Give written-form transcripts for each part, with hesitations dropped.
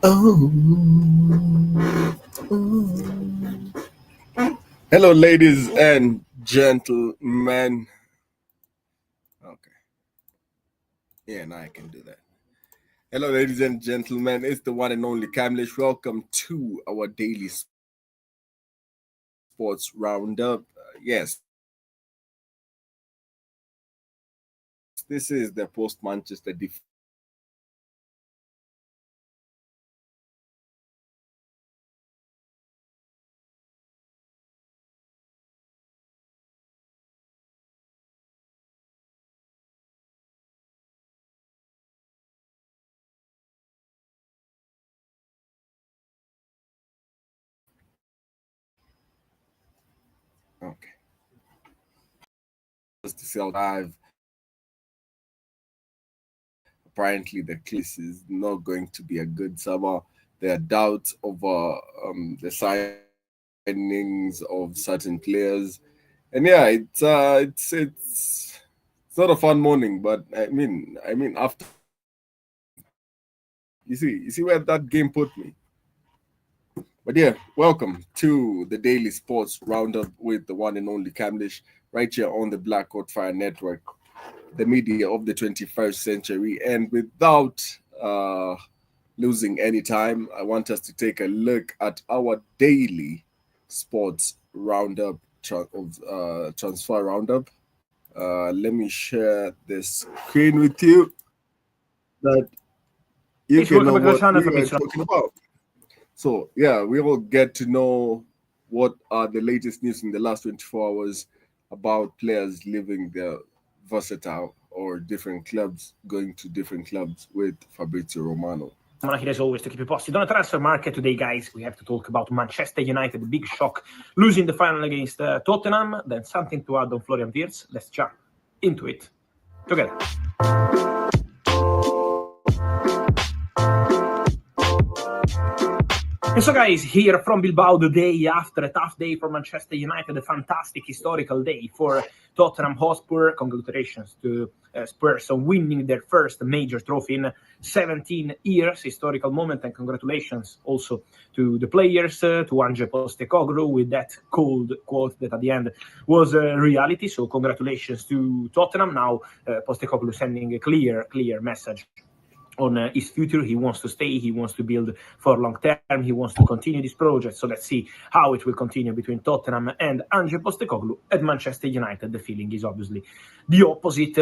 Oh, oh. Hello, ladies and gentlemen. Okay, yeah, now I can do that. Hello, ladies and gentlemen. It's the one and only Kamlish. Welcome to our daily sports roundup. Yes, this is the post Manchester defeat. Okay, just to sell live. Apparently, the case is not going to be a good summer. There are doubts over the signings of certain players, and yeah, it's not a fun morning. But I mean, after you see where that game put me. But yeah, welcome to the daily sports roundup with the one and only Camlish, right here on the Black Coat Fire Network, the media of the 21st century. And without losing any time, I want us to take a look at our daily sports roundup transfer roundup. Let me share the screen with you that you Yes, can welcome know back to the what channel we for me. are talking about. So yeah, we will get to know what are the latest news in the last 24 hours about players leaving their versatile or different clubs, going to different clubs with Fabrizio Romano. I'm here as always to keep you posted on the transfer market today, guys. We have to talk about Manchester United, big shock, losing the final against Tottenham. Then something to add on Florian Wirtz. Let's jump into it together. And so, guys, here from Bilbao, the day after a tough day for Manchester United, a fantastic historical day for Tottenham Hotspur. Congratulations to Spurs on winning their first major trophy in 17 years, historical moment, and congratulations also to the players, to Ange Postecoglou with that cold quote that at the end was a reality. So congratulations to Tottenham. Now Postecoglou sending a clear message on his future. He wants to stay, he wants to build for long term, he wants to continue this project. So let's see how it will continue between Tottenham and Ange Postecoglou. At Manchester United, the feeling is obviously the opposite.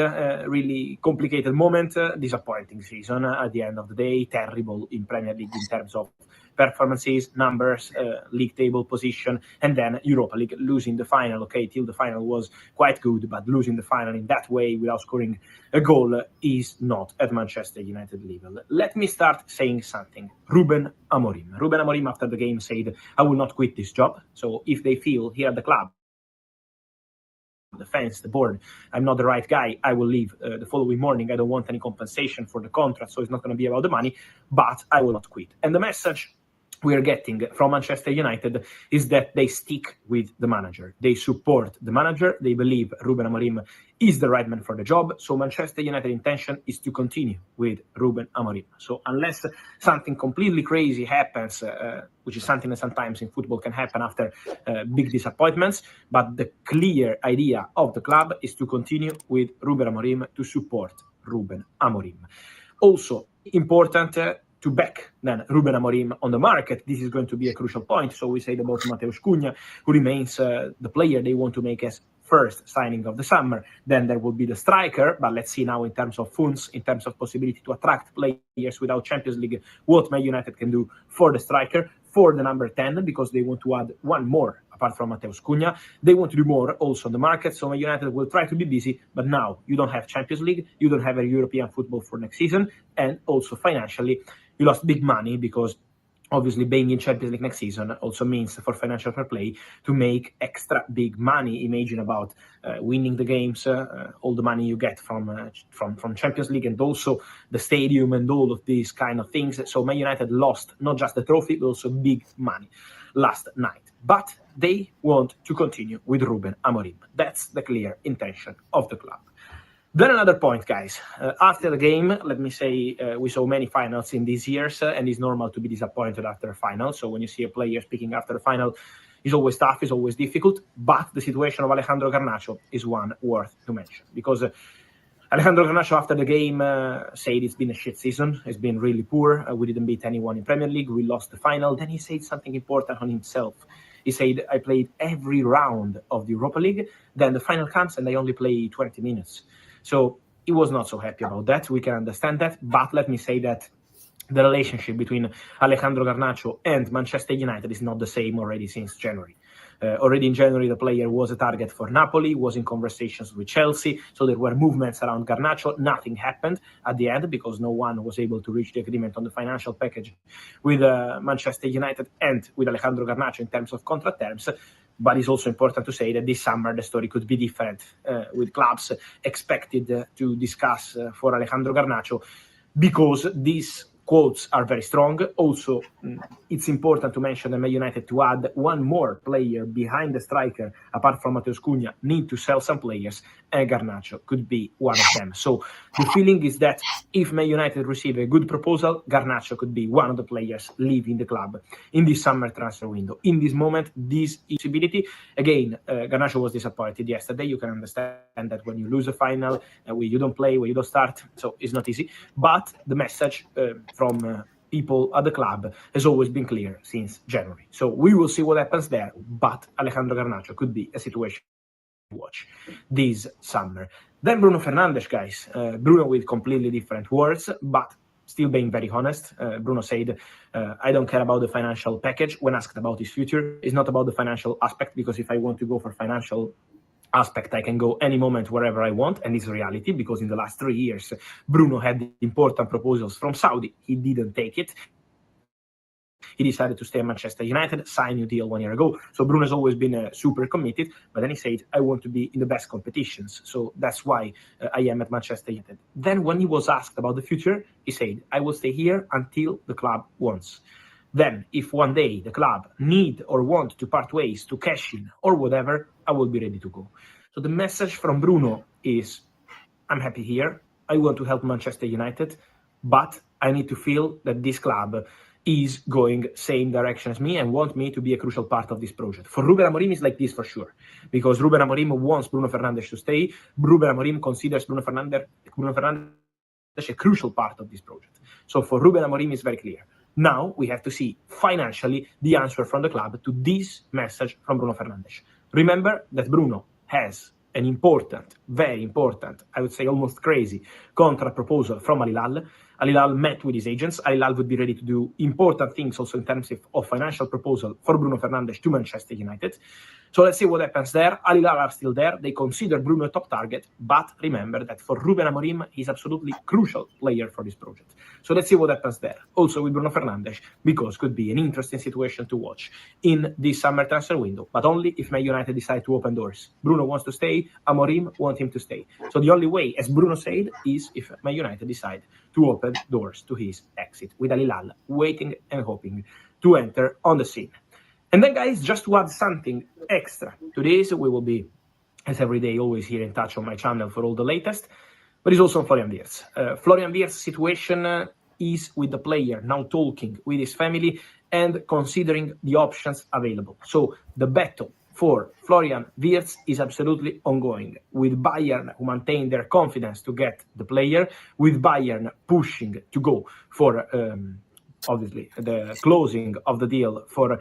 Really complicated moment, disappointing season at the end of the day, terrible in Premier League in terms of performances, numbers, league table position, and then Europa League, losing the final. Okay, till the final was quite good, but losing the final in that way without scoring a goal is not at Manchester United level. Let me start saying something. Ruben Amorim after the game said, I will not quit this job. So if they feel here at the club, the fans, the board, I'm not the right guy, I will leave the following morning. I don't want any compensation for the contract, so it's not going to be about the money, but I will not quit. And the message we are getting from Manchester United is that they stick with the manager. They support the manager. They believe Ruben Amorim is the right man for the job. So Manchester United intention is to continue with Ruben Amorim. So unless something completely crazy happens, which is something that sometimes in football can happen after big disappointments, but the clear idea of the club is to continue with Ruben Amorim, to support Ruben Amorim. Also important, to back then Ruben Amorim on the market. This is going to be a crucial point. So we said about Mateus Cunha, who remains the player they want to make as first signing of the summer. Then there will be the striker, but let's see now in terms of funds, in terms of possibility to attract players without Champions League, what Man United can do for the striker, for the number 10, because they want to add one more apart from Mateus Cunha. They want to do more also on the market. So Man United will try to be busy, but now you don't have Champions League, you don't have a European football for next season, and also financially, you lost big money because obviously being in Champions League next season also means for financial fair play to make extra big money. Imagine about winning the games, all the money you get from Champions League, and also the stadium and all of these kind of things. So Man United lost not just the trophy, but also big money last night. But they want to continue with Ruben Amorim. That's the clear intention of the club. Then another point, guys. After the game, let me say we saw many finals in these years, and it's normal to be disappointed after a final. So when you see a player speaking after a final, it's always tough, it's always difficult. But the situation of Alejandro Garnacho is one worth to mention, because Alejandro Garnacho after the game said it's been a shit season. It's been really poor. We didn't beat anyone in Premier League. We lost the final. Then he said something important on himself. He said, I played every round of the Europa League. Then the final comes and I only play 20 minutes. So he was not so happy about that. We can understand that. But let me say that the relationship between Alejandro Garnacho and Manchester United is not the same already since January. Already in January, the player was a target for Napoli, was in conversations with Chelsea. So there were movements around Garnacho. Nothing happened at the end because no one was able to reach the agreement on the financial package with Manchester United and with Alejandro Garnacho in terms of contract terms. But it's also important to say that this summer the story could be different, with clubs expected to discuss for Alejandro Garnacho, because these quotes are very strong. Also, it's important to mention that Man United, to add one more player behind the striker, apart from Matheus Cunha, need to sell some players, and Garnacho could be one of them. So the feeling is that if Man United receive a good proposal, Garnacho could be one of the players leaving the club in this summer transfer window. In this moment, this possibility, again, Garnacho was disappointed yesterday. You can understand that when you lose a final, where you don't play, where you don't start, so it's not easy. But the message from people at the club has always been clear since January. So we will see what happens there, but Alejandro Garnacho could be a situation to watch this summer. Then Bruno Fernandes, guys. Bruno with completely different words, but still being very honest. Bruno said, I don't care about the financial package when asked about his future. It's not about the financial aspect, because if I want to go for financial aspect, I can go any moment wherever I want, and it's reality, because in the last 3 years Bruno had important proposals from Saudi. He didn't take it. He decided to stay at Manchester United, sign a new deal 1 year ago. So Bruno has always been super committed, but then he said, I want to be in the best competitions. So that's why I am at Manchester United. Then when he was asked about the future, he said, I will stay here until the club wants. Then, if one day the club need or want to part ways, to cash in or whatever, I will be ready to go. So the message from Bruno is, I'm happy here. I want to help Manchester United, but I need to feel that this club is going same direction as me and want me to be a crucial part of this project. For Ruben Amorim, it's like this for sure, because Ruben Amorim wants Bruno Fernandes to stay. Ruben Amorim considers Bruno Fernandes a crucial part of this project. So for Ruben Amorim, it's very clear. Now we have to see financially the answer from the club to this message from Bruno Fernandes. Remember that Bruno has an important, very important, I would say almost crazy contract proposal from Al Hilal. Al Hilal met with his agents. Al Hilal would be ready to do important things also in terms of financial proposal for Bruno Fernandes to Manchester United. So let's see what happens there. Al Hilal are still there. They consider Bruno a top target, but remember that for Ruben Amorim, he's absolutely crucial player for this project. So let's see what happens there. Also with Bruno Fernandes, because could be an interesting situation to watch in this summer transfer window, but only if Man United decide to open doors. Bruno wants to stay, Amorim wants him to stay. So the only way, as Bruno said, is if Man United decide to open doors to his exit, with Al Hilal waiting and hoping to enter on the scene. And then, guys, just to add something extra to this, we will be, as every day, always here in touch on my channel for all the latest, but it's also on Florian Wirtz. Florian Wirtz's situation is with the player now talking with his family and considering the options available. So the battle for Florian Wirtz is absolutely ongoing, with Bayern, who maintain their confidence to get the player, with Bayern pushing to go for obviously the closing of the deal for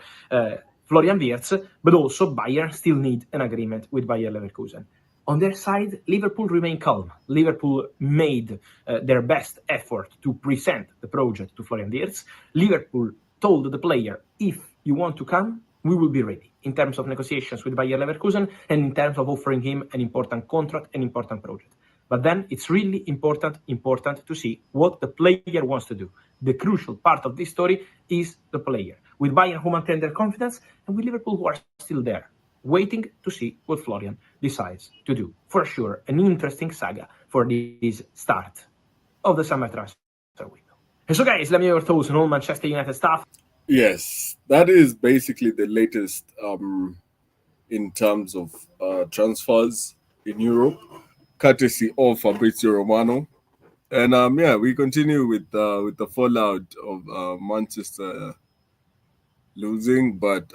Florian Wirtz, but also Bayern still need an agreement with Bayer Leverkusen. On their side, Liverpool remain calm. Liverpool made their best effort to present the project to Florian Wirtz. Liverpool told the player, if you want to come, we will be ready in terms of negotiations with Bayer Leverkusen and in terms of offering him an important contract, an important project. But then it's really important to see what the player wants to do. The crucial part of this story is the player, with Bayern who maintain their confidence and with Liverpool who are still there, waiting to see what Florian decides to do. For sure, an interesting saga for this start of the summer transfer window. And so, guys, let me know your thoughts on all Manchester United stuff. Yes, that is basically the latest in terms of transfers in Europe. courtesy of Fabrizio Romano. And yeah, we continue with the fallout of Manchester losing, but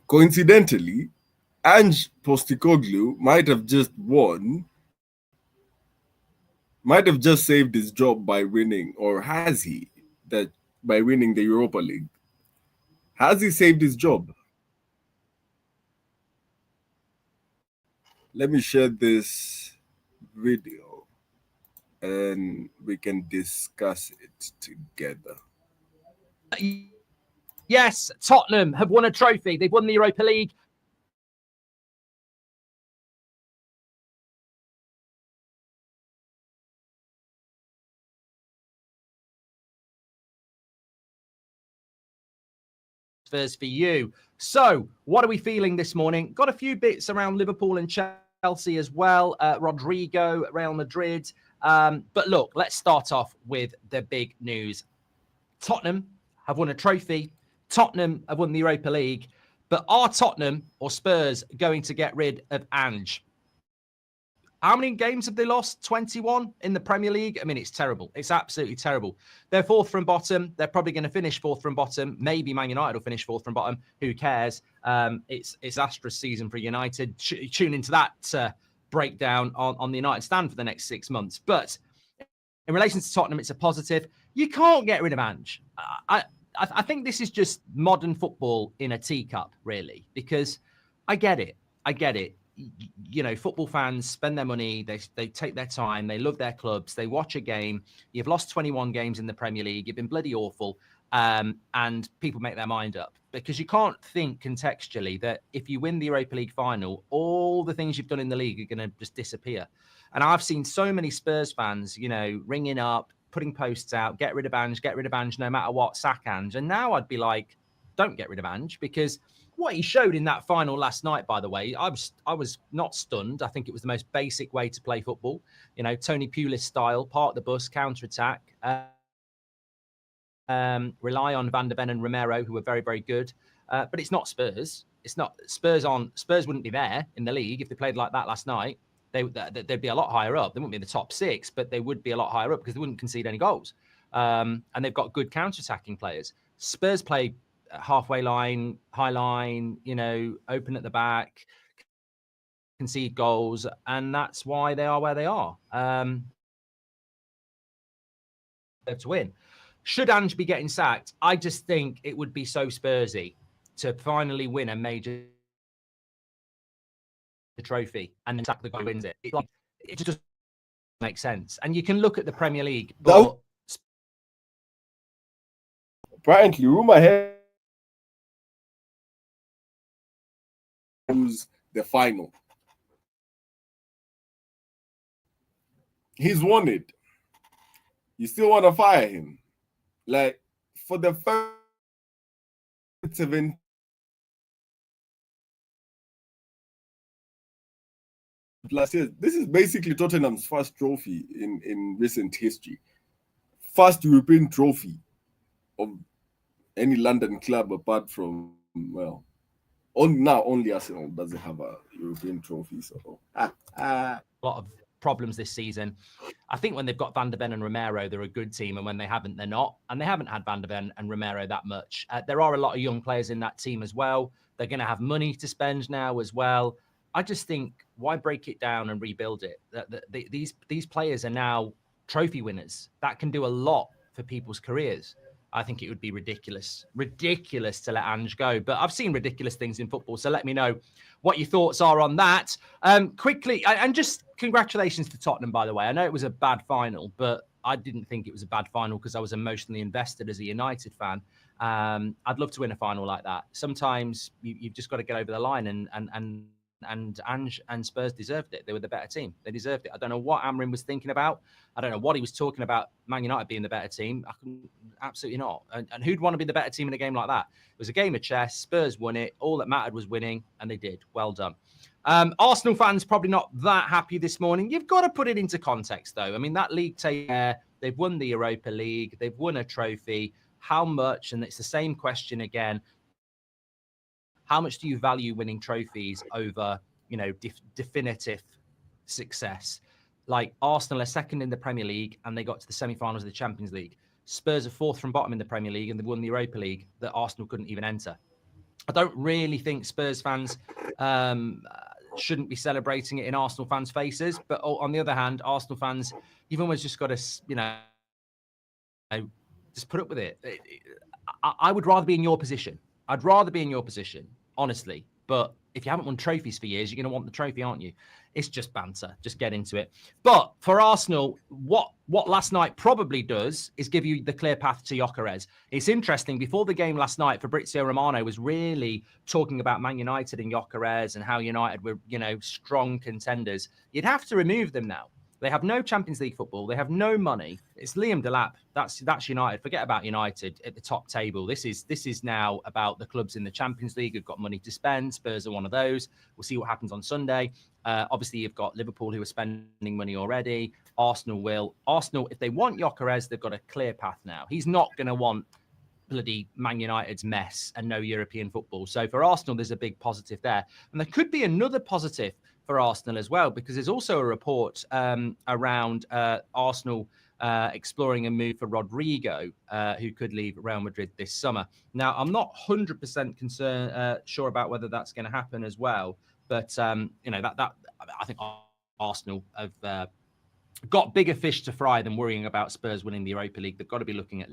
coincidentally, Ange Postecoglou might have just saved his job by winning, or has he? That by winning the Europa League, has he saved his job? Let me share this video, and we can discuss it together. Yes, Tottenham have won a trophy. They've won the Europa League. For you. So, what are we feeling this morning? Got a few bits around Liverpool and Chelsea as well. Rodrigo, Real Madrid. But look, let's start off with the big news. Tottenham have won a trophy. Tottenham have won the Europa League. But are Tottenham or Spurs going to get rid of Ange? How many games have they lost? 21 in the Premier League? I mean, it's terrible. It's absolutely terrible. They're fourth from bottom. They're probably going to finish fourth from bottom. Maybe Man United will finish fourth from bottom. Who cares? It's Astra's season for United. Tune into that breakdown on the United stand for the next 6 months. But in relation to Tottenham, it's a positive. You can't get rid of Ange. I think this is just modern football in a teacup, really, because I get it. You know, football fans spend their money, they take their time, they love their clubs, they watch a game. You've lost 21 games in the Premier League, you've been bloody awful, and people make their mind up, because you can't think contextually that if you win the Europa League final, all the things you've done in the league are going to just disappear. And I've seen so many Spurs fans, you know, ringing up, putting posts out, get rid of Ange, no matter what, sack Ange. And now I'd be like, don't get rid of Ange, because what he showed in that final last night, by the way, I was not stunned. I think it was the most basic way to play football. You know, Tony Pulis style, park the bus, counter-attack, rely on Van der Ven and Romero, who are very, very good. But it's not Spurs. It's not Spurs wouldn't be there in the league if they played like that last night. They'd be a lot higher up. They wouldn't be in the top 6, but they would be a lot higher up because they wouldn't concede any goals. And they've got good counter-attacking players. Spurs play halfway line, high line, you know, open at the back, concede goals, and that's why they are where they are. To win. Should Ange be getting sacked? I just think it would be so Spursy to finally win a major trophy and then sack the guy who wins it. It just doesn't make sense. And you can look at the Premier League. But apparently, rumor has the final. He's won it. You still want to fire him? Like, for the first 7 plus years, this is basically Tottenham's first trophy in recent history. First European trophy of any London club apart from, well, only Arsenal doesn't have a European trophy. So a lot of problems this season. I think when they've got Van der Ven and Romero, they're a good team, and when they haven't, they're not. And they haven't had Van der Ven and Romero that much. There are a lot of young players in that team as well. They're going to have money to spend now as well. I just think, why break it down and rebuild it? These players are now trophy winners. That can do a lot for people's careers. I think it would be ridiculous to let Ange go. But I've seen ridiculous things in football, so let me know what your thoughts are on that. Quickly, and just congratulations to Tottenham, by the way. I know it was a bad final, but I didn't think it was a bad final because I was emotionally invested as a United fan. I'd love to win a final like that. Sometimes you've just got to get over the line, and Ange and Spurs deserved it. They were the better team. They deserved it. I don't know what Amrin was thinking about. I don't know what he was talking about, Man United being the better team. Absolutely not. And who'd want to be the better team in a game like that? It was a game of chess. Spurs won it. All that mattered was winning, and they did. Well done. Arsenal fans probably not that happy this morning. You've got to put it into context, though. I mean, that league table, they've won the Europa League. They've won a trophy. How much? And it's the same question again. How much do you value winning trophies over definitive success. Like Arsenal are second in the Premier League and they got to the semi-finals of the Champions League. Spurs are fourth from bottom in the Premier League and they've won the Europa League that Arsenal couldn't even enter. I don't really think Spurs fans shouldn't be celebrating it in Arsenal fans' faces. But on the other hand, Arsenal fans, you've almost just got to, just put up with it. I would rather be in your position. I'd rather be in your position, honestly. But if you haven't won trophies for years, you're going to want the trophy, aren't you? It's just banter. Just get into it. But for Arsenal, what last night probably does is give you the clear path to Gyökeres. It's interesting. Before the game last night, Fabrizio Romano was really talking about Man United and Gyökeres and how United were, strong contenders. You'd have to remove them now. They have no Champions League football. They have no money. It's Liam Delap. That's United. Forget about United at the top table. This is now about the clubs in the Champions League who've got money to spend. Spurs are one of those. We'll see what happens on Sunday. Obviously, you've got Liverpool who are spending money already. Arsenal will. Arsenal, if they want Gyökeres, they've got a clear path now. He's not going to want bloody Man United's mess and no European football. So for Arsenal, there's a big positive there. And there could be another positive for Arsenal as well, because there's also a report around Arsenal exploring a move for Rodrigo, who could leave Real Madrid this summer. Now, I'm not 100% sure about whether that's going to happen as well, but that I think Arsenal have got bigger fish to fry than worrying about Spurs winning the Europa League. They've got to be looking at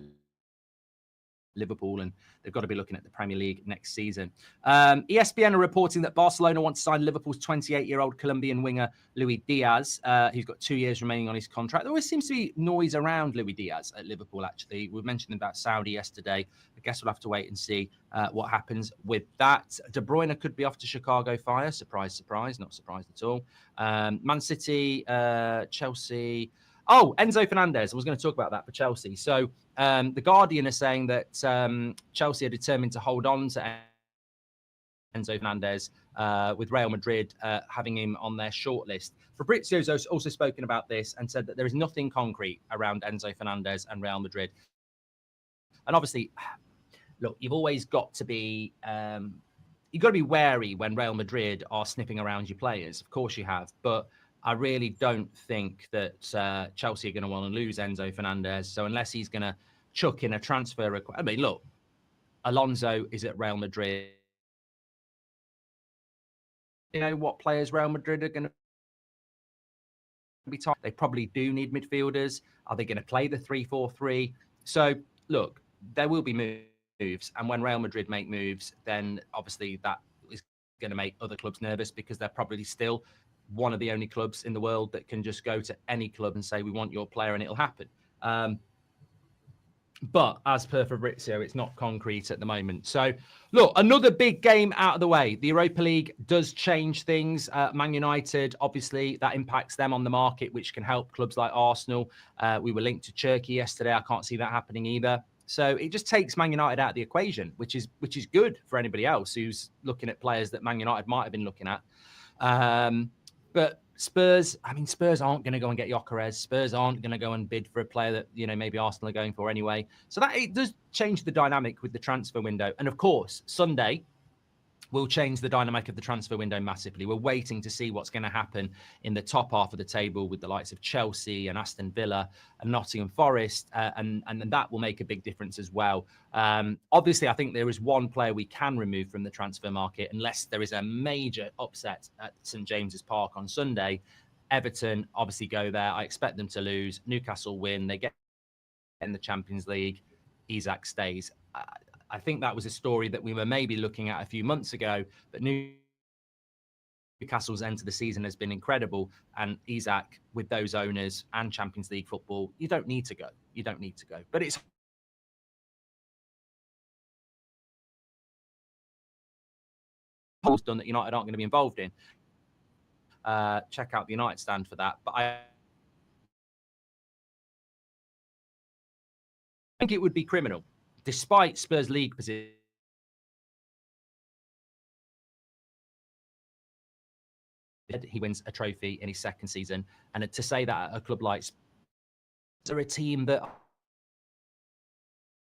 Liverpool, and they've got to be looking at the Premier League next season. ESPN are reporting that Barcelona want to sign Liverpool's 28-year-old Colombian winger Luis Diaz, who's got 2 years remaining on his contract. There always seems to be noise around Luis Diaz at Liverpool, actually. We mentioned about Saudi yesterday. I guess we'll have to wait and see what happens with that. De Bruyne could be off to Chicago Fire. Surprise, surprise. Not surprised at all. Man City, Chelsea. Oh, Enzo Fernandez. I was going to talk about that for Chelsea. So the Guardian are saying that Chelsea are determined to hold on to Enzo Fernandez with Real Madrid having him on their shortlist. Fabrizio's also spoken about this and said that there is nothing concrete around Enzo Fernandez and Real Madrid. And obviously, look, you've always got to be you've got to be wary when Real Madrid are sniffing around your players. Of course you have, but I really don't think that Chelsea are going to want to lose Enzo Fernandez. So unless he's going to chuck in a transfer request, I mean, look, Alonso is at Real Madrid. You know what players Real Madrid are going to be tight. They probably do need midfielders. Are they going to play the 3-4-3? So look, there will be moves, and when Real Madrid make moves, then obviously that is going to make other clubs nervous, because they're probably still one of the only clubs in the world that can just go to any club and say, we want your player, and it'll happen. But as per Fabrizio, it's not concrete at the moment. So look, another big game out of the way. The Europa League does change things. Man United, obviously, that impacts them on the market, which can help clubs like Arsenal. We were linked to Turkey yesterday. I can't see that happening either. So it just takes Man United out of the equation, which is good for anybody else who's looking at players that Man United might have been looking at. But Spurs aren't going to go and get Gyökeres. Spurs aren't going to go and bid for a player that, maybe Arsenal are going for anyway. So that it does change the dynamic with the transfer window. And of course, Sunday will change the dynamic of the transfer window massively. We're waiting to see what's going to happen in the top half of the table with the likes of Chelsea and Aston Villa and Nottingham Forest, and that will make a big difference as well. Obviously, I think there is one player we can remove from the transfer market unless there is a major upset at St James's Park on Sunday. Everton obviously go there. I expect them to lose. Newcastle win. They get in the Champions League. Isak stays. I think that was a story that we were maybe looking at a few months ago, but Newcastle's end to the season has been incredible. And Isak, with those owners and Champions League football, you don't need to go. You don't need to go. But it's done that United aren't going to be involved in. Check out the United stand for that. But I think it would be criminal. Despite Spurs' league position, he wins a trophy in his second season. And to say that at a club like Spurs, are a team that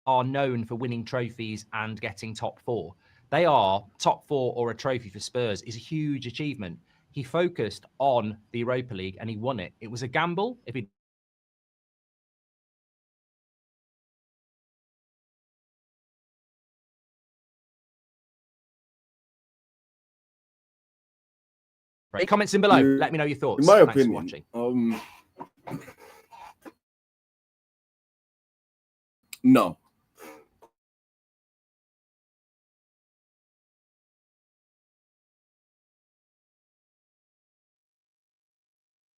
are known for winning trophies and getting top four. They are top four or a trophy for Spurs is a huge achievement. he focused on the Europa League and he won it. It was a gamble. If he comments in below. Let me know your thoughts. In my Thanks opinion, for watching. No.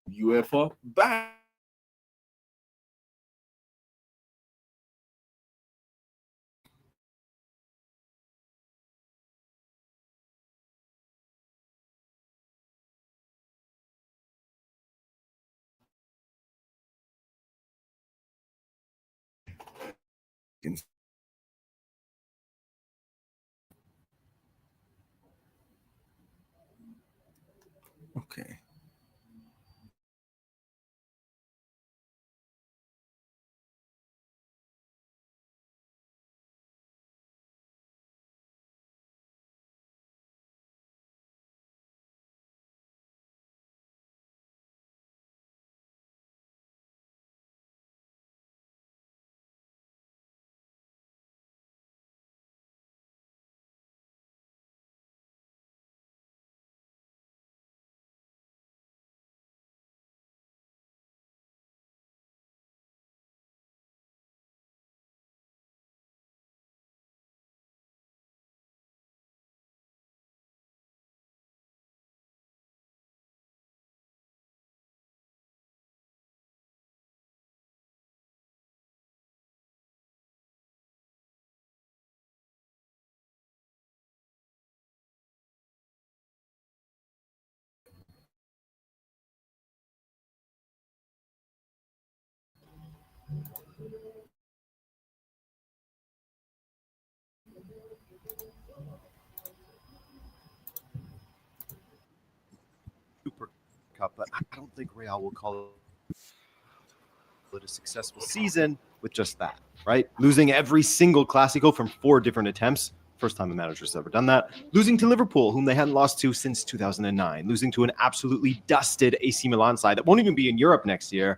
UEFA back. Okay. Super Cup, but I don't think Real will call it a successful season with just that, right? Losing every single Clásico from 4 different attempts. First time a manager's ever done that. Losing to Liverpool, whom they hadn't lost to since 2009. Losing to an absolutely dusted AC Milan side that won't even be in Europe next year.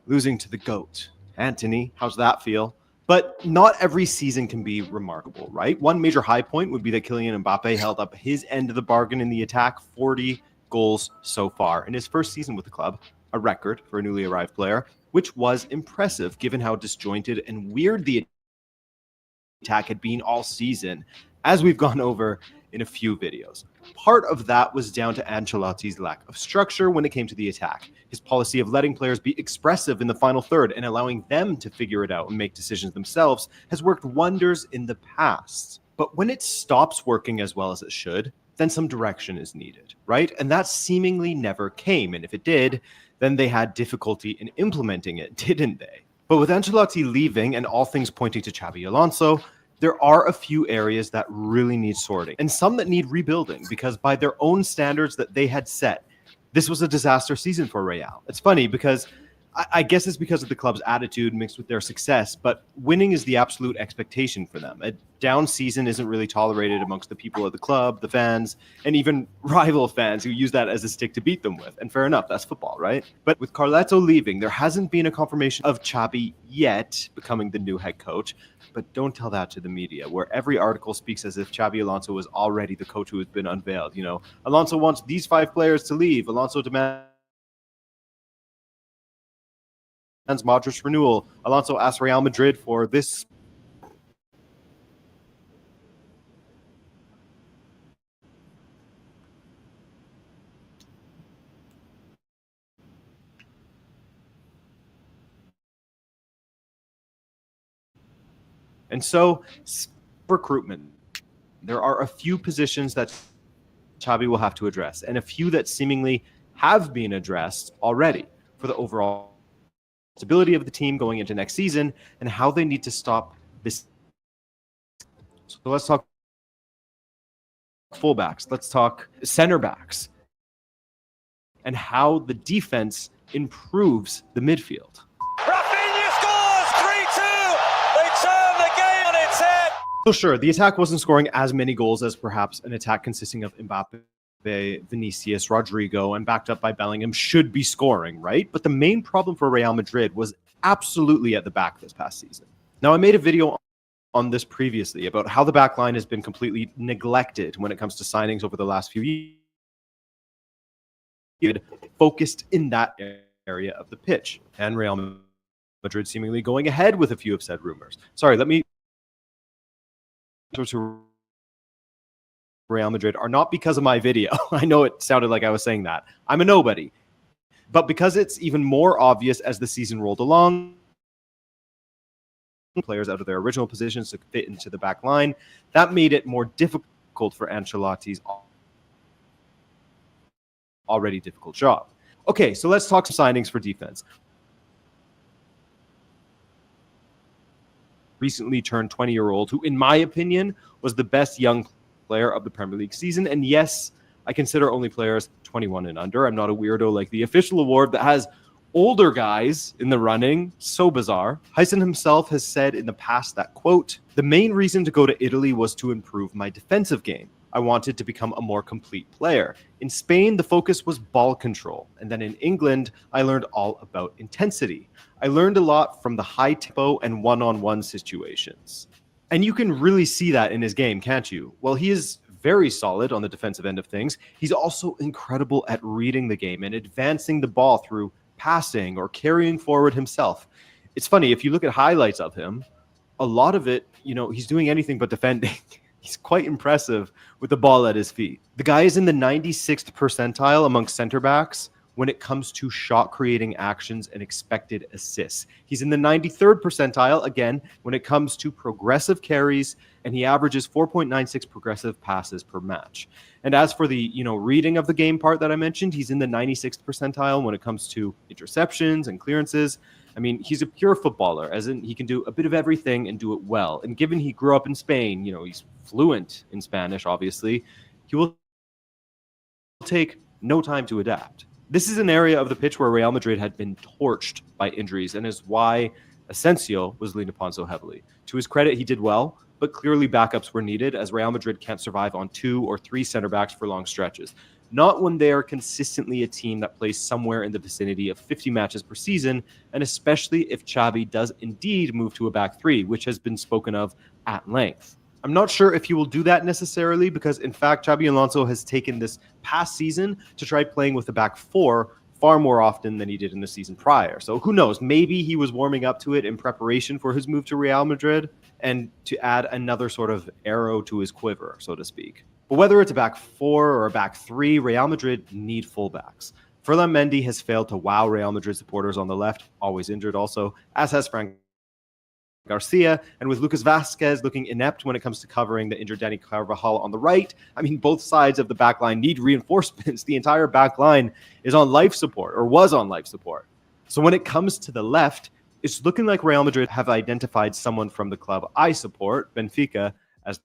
Losing to the GOAT. Antony, how's that feel? But not every season can be remarkable, right? One major high point would be that Kylian Mbappe held up his end of the bargain in the attack, 40 goals so far in his first season with the club, a record for a newly arrived player, which was impressive given how disjointed and weird the attack had been all season, as we've gone over in a few videos. Part of that was down to Ancelotti's lack of structure when it came to the attack. His policy of letting players be expressive in the final third and allowing them to figure it out and make decisions themselves has worked wonders in the past. But when it stops working as well as it should, then some direction is needed, right? And that seemingly never came. And if it did, then they had difficulty in implementing it, didn't they? But with Ancelotti leaving and all things pointing to Xabi Alonso, there are a few areas that really need sorting and some that need rebuilding because by their own standards that they had set, this was a disaster season for Real. It's funny because I guess it's because of the club's attitude mixed with their success, but winning is the absolute expectation for them. A down season isn't really tolerated amongst the people of the club, the fans, and even rival fans who use that as a stick to beat them with. And fair enough, that's football, right? But with Carleto leaving, there hasn't been a confirmation of Xabi yet becoming the new head coach. But don't tell that to the media, where every article speaks as if Xabi Alonso was already the coach who has been unveiled. You know, Alonso wants these 5 players to leave. Alonso demands Modric's renewal. Alonso asked Real Madrid for this. And so, recruitment. There are a few positions that Xabi will have to address, and a few that seemingly have been addressed already for the overall stability of the team going into next season and how they need to stop this. So let's talk fullbacks. Let's talk center backs and how the defense improves the midfield. Rafinha scores 3-2. They turn the game on its head. So sure, the attack wasn't scoring as many goals as perhaps an attack consisting of Mbappe Vinicius, Rodrigo, and backed up by Bellingham should be scoring, right? But the main problem for Real Madrid was absolutely at the back this past season. Now, I made a video on this previously about how the back line has been completely neglected when it comes to signings over the last few years, focused in that area of the pitch, and Real Madrid seemingly going ahead with a few of said rumors. Sorry, let me to Real Madrid are not because of my video. I know it sounded like I was saying that. I'm a nobody. But because it's even more obvious as the season rolled along, players out of their original positions to fit into the back line, that made it more difficult for Ancelotti's already difficult job. Okay, so let's talk signings for defense. Recently turned 20-year-old, who, in my opinion, was the best young player of the Premier League season. And yes, I consider only players 21 and under. I'm not a weirdo like the official award that has older guys in the running. So bizarre. Heisen himself has said in the past that, quote, "The main reason to go to Italy was to improve my defensive game. I wanted to become a more complete player. In Spain, the focus was ball control. And then in England, I learned all about intensity. I learned a lot from the high tempo and one-on-one situations." And you can really see that in his game, can't you? Well, he is very solid on the defensive end of things. He's also incredible at reading the game and advancing the ball through passing or carrying forward himself. It's funny, if you look at highlights of him, a lot of it, he's doing anything but defending. He's quite impressive with the ball at his feet. The guy is in the 96th percentile among center backs when it comes to shot creating actions and expected assists. He's in the 93rd percentile, again, when it comes to progressive carries, and he averages 4.96 progressive passes per match. And as for the, reading of the game part that I mentioned, he's in the 96th percentile when it comes to interceptions and clearances. I mean, he's a pure footballer, as in he can do a bit of everything and do it well. And given he grew up in Spain, he's fluent in Spanish, obviously, he will take no time to adapt. This is an area of the pitch where Real Madrid had been torched by injuries, and is why Asensio was leaned upon so heavily. To his credit, he did well, but clearly backups were needed, as Real Madrid can't survive on 2 or 3 center backs for long stretches. Not when they are consistently a team that plays somewhere in the vicinity of 50 matches per season, and especially if Xavi does indeed move to a back 3, which has been spoken of at length. I'm not sure if he will do that necessarily, because in fact, Xabi Alonso has taken this past season to try playing with the back 4 far more often than he did in the season prior. So who knows? Maybe he was warming up to it in preparation for his move to Real Madrid and to add another sort of arrow to his quiver, so to speak. But whether it's a back 4 or a back 3, Real Madrid need fullbacks. Ferland Mendy has failed to wow Real Madrid supporters on the left, always injured also, as has Frank Garcia, and with Lucas Vazquez looking inept when it comes to covering the injured Dani Carvajal on the right. I mean, both sides of the back line need reinforcements. The entire back line is on life support, or was on life support. So when it comes to the left, it's looking like Real Madrid have identified someone from the club I support, Benfica, as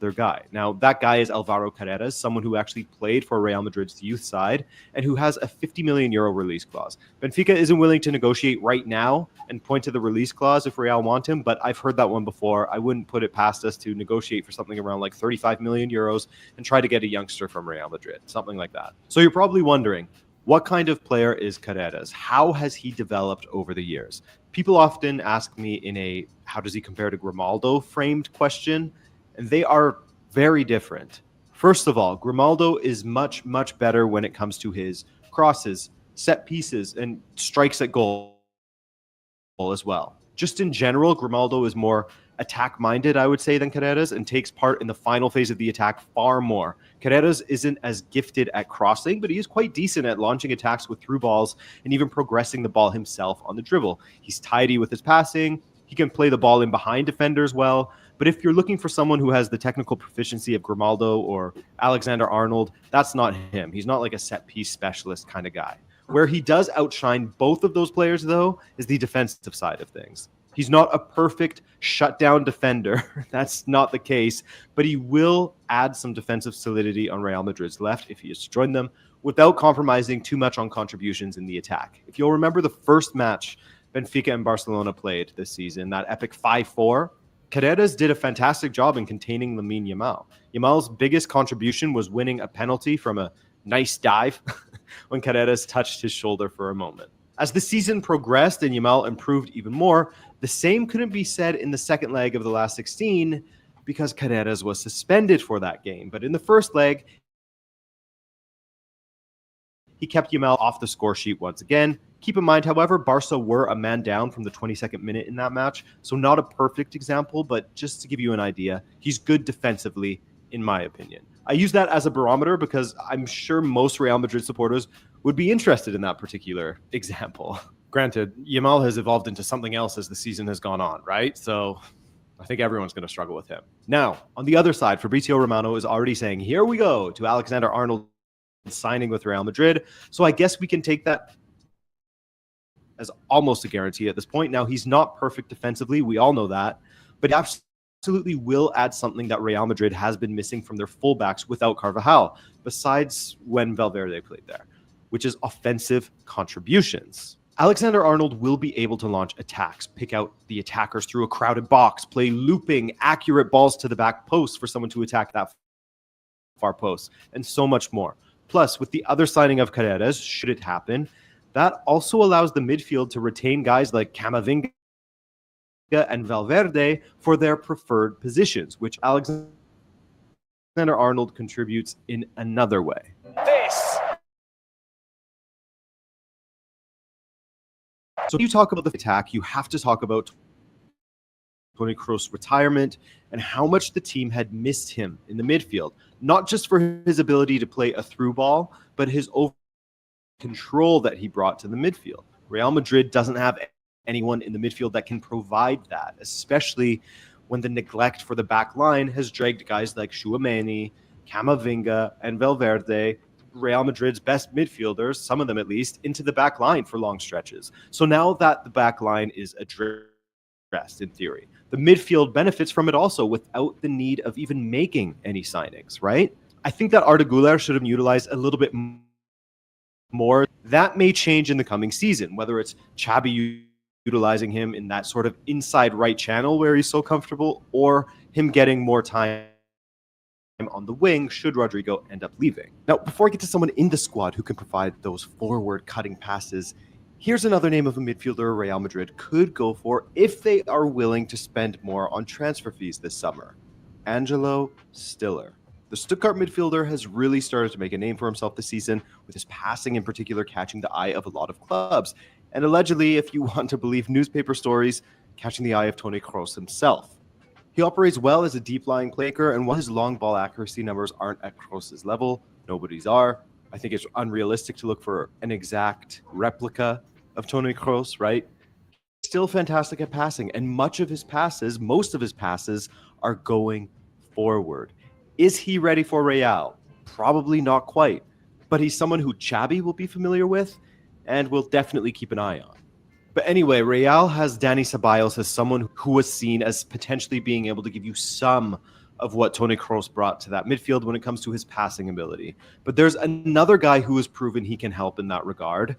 their guy. Now, that guy is Alvaro Carreras, someone who actually played for Real Madrid's youth side and who has a 50 million euro release clause. Benfica isn't willing to negotiate right now and point to the release clause if Real want him, but I've heard that one before. I wouldn't put it past us to negotiate for something around like 35 million euros and try to get a youngster from Real Madrid, something like that. So you're probably wondering, what kind of player is Carreras? How has he developed over the years? People often ask me in a how does he compare to Grimaldo framed question, and they are very different. First of all, Grimaldo is much, much better when it comes to his crosses, set pieces, and strikes at goal as well. Just in general, Grimaldo is more attack-minded, I would say, than Carreras, and takes part in the final phase of the attack far more. Carreras isn't as gifted at crossing, but he is quite decent at launching attacks with through balls and even progressing the ball himself on the dribble. He's tidy with his passing. He can play the ball in behind defenders well. But if you're looking for someone who has the technical proficiency of Grimaldo or Alexander-Arnold, that's not him. He's not like a set-piece specialist kind of guy. Where he does outshine both of those players, though, is the defensive side of things. He's not a perfect shutdown defender. That's not the case. But he will add some defensive solidity on Real Madrid's left if he is to join them, without compromising too much on contributions in the attack. If you'll remember the first match Benfica and Barcelona played this season, that epic 5-4, Carreras did a fantastic job in containing Lamine Yamal. Yamal's biggest contribution was winning a penalty from a nice dive when Carreras touched his shoulder for a moment. As the season progressed and Yamal improved even more, the same couldn't be said in the second leg of the last 16 because Carreras was suspended for that game. But in the first leg, he kept Yamal off the score sheet once again. Keep in mind, however, Barca were a man down from the 22nd minute in that match, so not a perfect example, but just to give you an idea, he's good defensively, in my opinion. I use that as a barometer because I'm sure most Real Madrid supporters would be interested in that particular example. Granted, Yamal has evolved into something else as the season has gone on, right? So I think everyone's going to struggle with him. Now, on the other side, Fabrizio Romano is already saying, here we go to Alexander-Arnold signing with Real Madrid. So I guess we can take that as almost a guarantee at this point. Now, he's not perfect defensively. We all know that. But he absolutely will add something that Real Madrid has been missing from their fullbacks without Carvajal, besides when Valverde played there, which is offensive contributions. Alexander-Arnold will be able to launch attacks, pick out the attackers through a crowded box, play looping, accurate balls to the back post for someone to attack that far post, and so much more. Plus, with the other signing of Carreras, should it happen, that also allows the midfield to retain guys like Camavinga and Valverde for their preferred positions, which Alexander-Arnold contributes in another way. So when you talk about the attack, you have to talk about Toni Kroos' retirement and how much the team had missed him in the midfield, not just for his ability to play a through ball, but his over control that he brought to the midfield. Real Madrid doesn't have anyone in the midfield that can provide that, especially when the neglect for the back line has dragged guys like Tchouaméni, Camavinga, and Valverde, Real Madrid's best midfielders, some of them at least, into the back line for long stretches. So now that the back line is addressed in theory, the midfield benefits from it also without the need of even making any signings, right? I think that Arda Güler should have utilized a little bit more. That may change in the coming season, whether it's Xabi utilizing him in that sort of inside right channel where he's so comfortable, or him getting more time on the wing should Rodrigo end up leaving. Now, before I get to someone in the squad who can provide those forward cutting passes, here's another name of a midfielder Real Madrid could go for if they are willing to spend more on transfer fees this summer. Angelo Stiller. The Stuttgart midfielder has really started to make a name for himself this season, with his passing in particular catching the eye of a lot of clubs. And allegedly, if you want to believe newspaper stories, catching the eye of Toni Kroos himself. He operates well as a deep-lying playmaker, and while his long ball accuracy numbers aren't at Kroos' level, nobody's are. I think it's unrealistic to look for an exact replica of Toni Kroos, right? Still fantastic at passing, and most of his passes are going forward. Is he ready for Real? Probably not quite, but he's someone who Xabi will be familiar with and will definitely keep an eye on. But anyway, Real has Dani Ceballos as someone who was seen as potentially being able to give you some of what Toni Kroos brought to that midfield when it comes to his passing ability. But there's another guy who has proven he can help in that regard,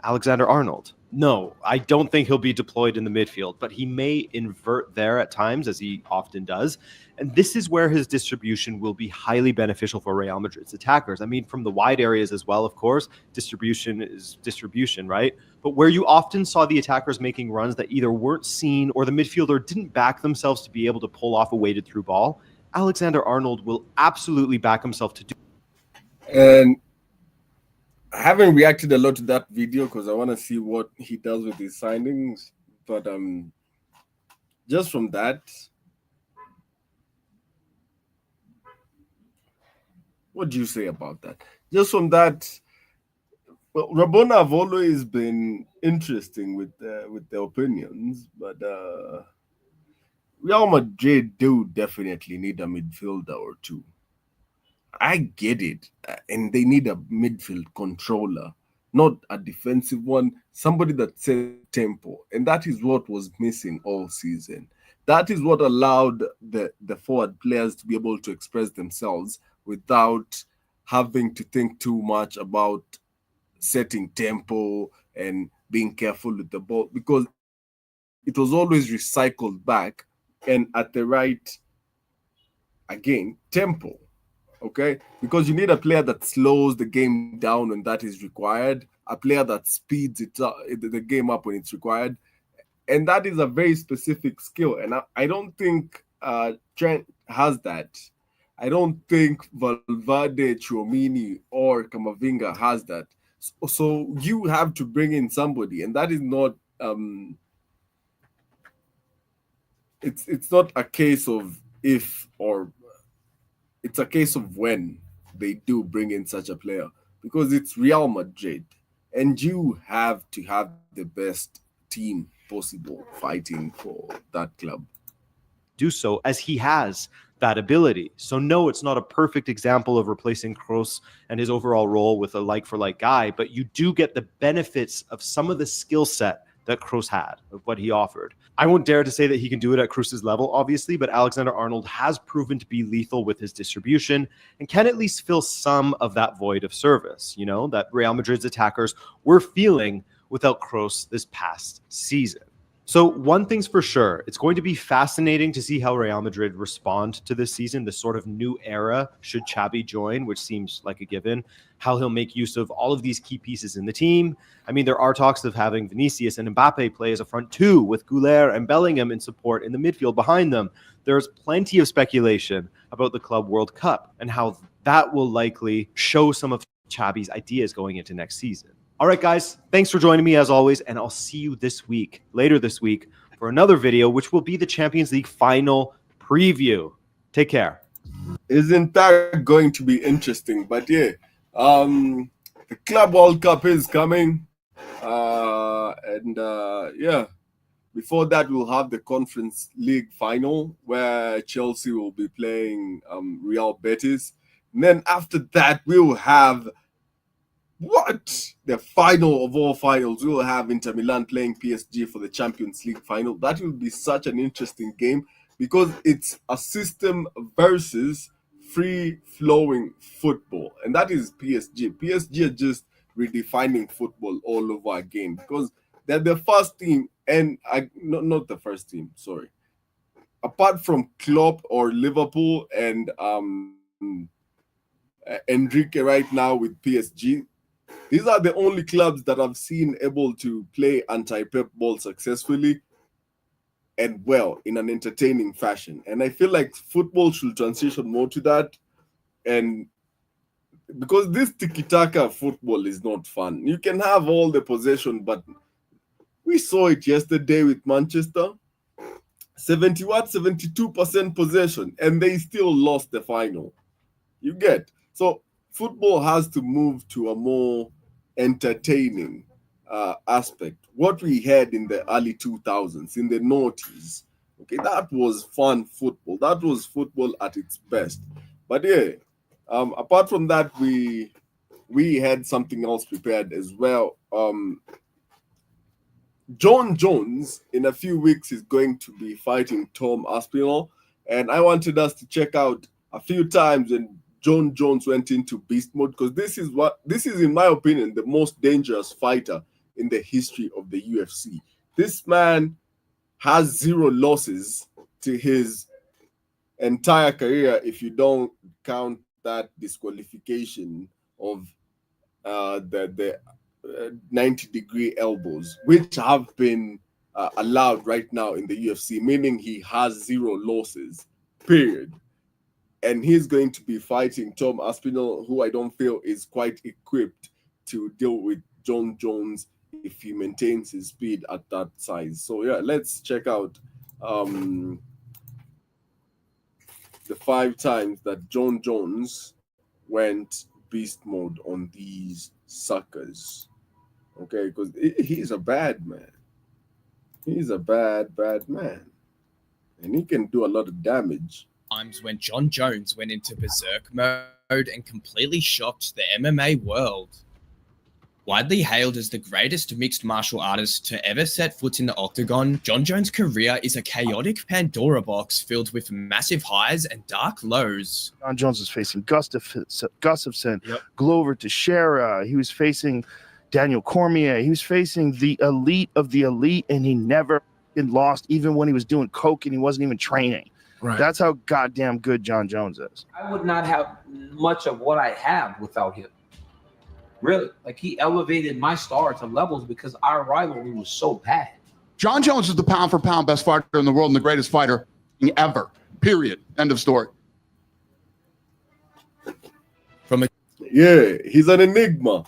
Alexander-Arnold. No, I don't think he'll be deployed in the midfield, but he may invert there at times, as he often does. And this is where his distribution will be highly beneficial for Real Madrid's attackers. I mean, from the wide areas as well, of course, distribution is distribution, right? But where you often saw the attackers making runs that either weren't seen or the midfielder didn't back themselves to be able to pull off a weighted through ball, Alexander-Arnold will absolutely back himself to do. And I haven't reacted a lot to that video because I want to see what he does with his signings. But just from that, what do you say about that? Just from that, well, Rabona have always been interesting with their opinions, but Real Madrid do definitely need a midfielder or two. I get it, and they need a midfield controller, not a defensive one, somebody that sets tempo, and that is what was missing all season. That is what allowed the forward players to be able to express themselves without having to think too much about setting tempo and being careful with the ball, because it was always recycled back and at the right, again, tempo. Okay, because you need a player that slows the game down when that is required, a player that speeds the game up when it's required, and that is a very specific skill. And I don't think Trent has that. I don't think Valverde, Tchouameni, or Camavinga has that. So you have to bring in somebody, and that is not. It's not a case of if, or it's a case of when they do bring in such a player, because it's Real Madrid, and you have to have the best team possible fighting for that club. Do so as he has that ability. So no, it's not a perfect example of replacing Kroos and his overall role with a like-for-like guy, but you do get the benefits of some of the skill set that Kroos had, of what he offered. I won't dare to say that he can do it at Kroos's level, obviously, but Alexander-Arnold has proven to be lethal with his distribution and can at least fill some of that void of service, you know, that Real Madrid's attackers were feeling without Kroos this past season. So one thing's for sure, it's going to be fascinating to see how Real Madrid respond to this season, this sort of new era, should Xavi join, which seems like a given, how he'll make use of all of these key pieces in the team. I mean, there are talks of having Vinicius and Mbappe play as a front two with Güler and Bellingham in support in the midfield behind them. There's plenty of speculation about the Club World Cup and how that will likely show some of Xavi's ideas going into next season. All right, guys, thanks for joining me as always, and I'll see you later this week, for another video, which will be the Champions League final preview. Take care. Isn't that going to be interesting? But yeah, the Club World Cup is coming, yeah, before that we'll have the Conference League final where Chelsea will be playing Real Betis, and then after that we'll have the final of all finals. We will have Inter Milan playing PSG for the Champions League final. That will be such an interesting game because it's a system versus free-flowing football, and that is PSG. PSG are just redefining football all over again because they're the first team, and not the first team. Sorry, apart from Klopp or Liverpool and Enrique right now with PSG. These are the only clubs that I've seen able to play anti-Pep ball successfully and well in an entertaining fashion. And I feel like football should transition more to that. And because this tiki-taka football is not fun. You can have all the possession, but we saw it yesterday with Manchester. 72% possession, and they still lost the final. You get? So football has to move to a more entertaining aspect. What we had in the early 2000s, in the noughties, okay, that was fun football. That was football at its best. But yeah, apart from that, we had something else prepared as well. John Jones in a few weeks is going to be fighting Tom Aspinall, and I wanted us to check out a few times when John Jones went into beast mode, because this is in my opinion the most dangerous fighter in the history of the UFC. This man has 0 losses to his entire career if you don't count that disqualification of the 90-degree elbows, which have been allowed right now in the UFC, meaning he has 0 losses, period. And he's going to be fighting Tom Aspinall, who I don't feel is quite equipped to deal with John Jones if he maintains his speed at that size. So yeah, let's check out the 5 times that John Jones went beast mode on these suckers. Okay, because he's a bad man. He's a bad man. And he can do a lot of damage. Times when John Jones went into berserk mode and completely shocked the MMA world. Widely hailed as the greatest mixed martial artist to ever set foot in the octagon, John Jones' career is a chaotic Pandora box filled with massive highs and dark lows. John Jones was facing Gustafsson, Glover Teixeira. He was facing Daniel Cormier. He was facing the elite of the elite, and he never fucking lost even when he was doing coke and he wasn't even training. Right. That's how goddamn good John Jones is. I would not have much of what I have without him. Really. Like, he elevated my star to levels because our rivalry was so bad. John Jones is the pound for pound best fighter in the world and the greatest fighter ever. Period. End of story. Yeah, he's an enigma.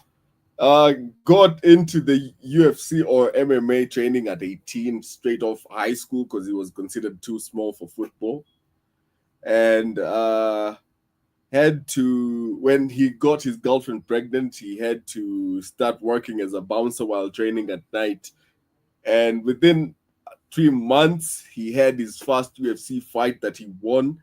Got into the UFC or MMA training at 18, straight off high school, because he was considered too small for football. And had to, when he got his girlfriend pregnant, he had to start working as a bouncer while training at night. And within 3 months, he had his first UFC fight that he won.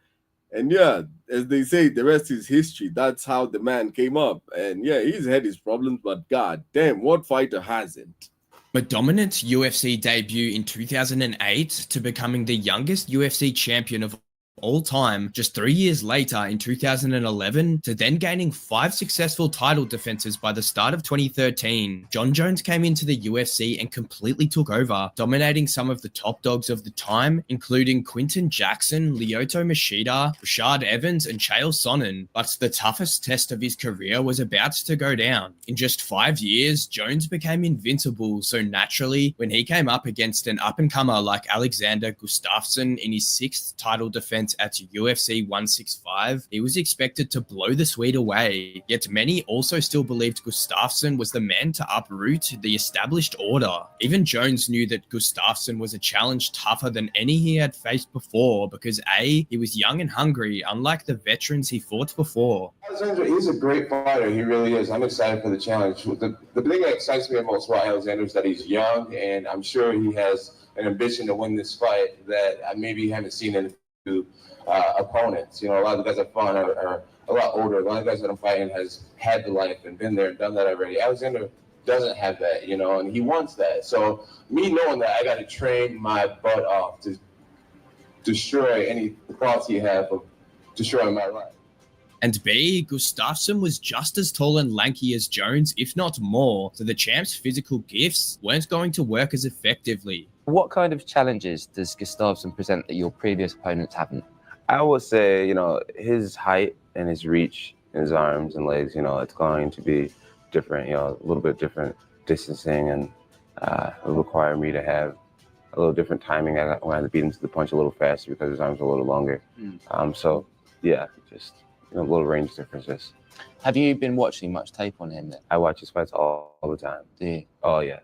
And yeah, as they say, the rest is history. That's how the man came up. And yeah, he's had his problems, but god damn, what fighter hasn't? A dominant UFC debut in 2008 to becoming the youngest UFC champion of all time just 3 years later in 2011, to then gaining 5 successful title defenses by the start of 2013. John Jones came into the UFC and completely took over, dominating some of the top dogs of the time, including Quinton Jackson, Lyoto Machida, Rashad Evans, and Chael Sonnen. But the toughest test of his career was about to go down. In just 5 years, Jones became invincible, so naturally, when he came up against an up-and-comer like Alexander Gustafsson in his 6th title defense at UFC 165, he was expected to blow the Swede away. Yet many also still believed Gustafsson was the man to uproot the established order. Even Jones knew that Gustafsson was a challenge tougher than any he had faced before because A, he was young and hungry, unlike the veterans he fought before. Alexander, he's a great fighter. He really is. I'm excited for the challenge. The thing that excites me most about Alexander is that he's young, and I'm sure he has an ambition to win this fight that I maybe haven't seen in opponents. You know, a lot of the guys I've fought are a lot older. A lot of the guys that I'm fighting has had the life and been there and done that already. Alexander doesn't have that, you know, and he wants that. So me knowing that, I got to train my butt off to destroy any thoughts he have of destroying my life. And B, Gustafsson was just as tall and lanky as Jones, if not more, so the champ's physical gifts weren't going to work as effectively. What kind of challenges does Gustafsson present that your previous opponents haven't? I would say, you know, his height and his reach, his arms and legs, you know, it's going to be different, you know, a little bit different distancing, and it'll require me to have a little different timing. I want to beat him to the punch a little faster because his arms are a little longer. So, yeah, just little range differences. Have you been watching much tape on him then? I watch his fights all the time. Do you? Oh, yeah.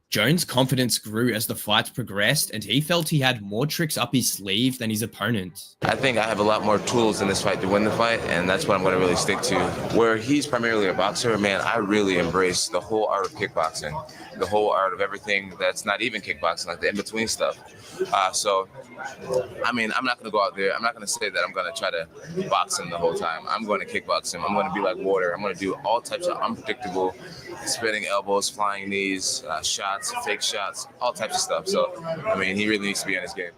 Jones' confidence grew as the fight progressed, and he felt he had more tricks up his sleeve than his opponent. I think I have a lot more tools in this fight to win the fight, and that's what I'm going to really stick to. Where he's primarily a boxer, man, I really embrace the whole art of kickboxing, the whole art of everything that's not even kickboxing, like the in-between stuff. So, I mean, I'm not going to go out there. I'm not going to say that I'm going to try to box him the whole time. I'm going to kickbox him. I'm going to be like water. I'm going to do all types of unpredictable spinning elbows, flying knees, shots, fake shots, all types of stuff. So, I mean, he really needs to be in his game.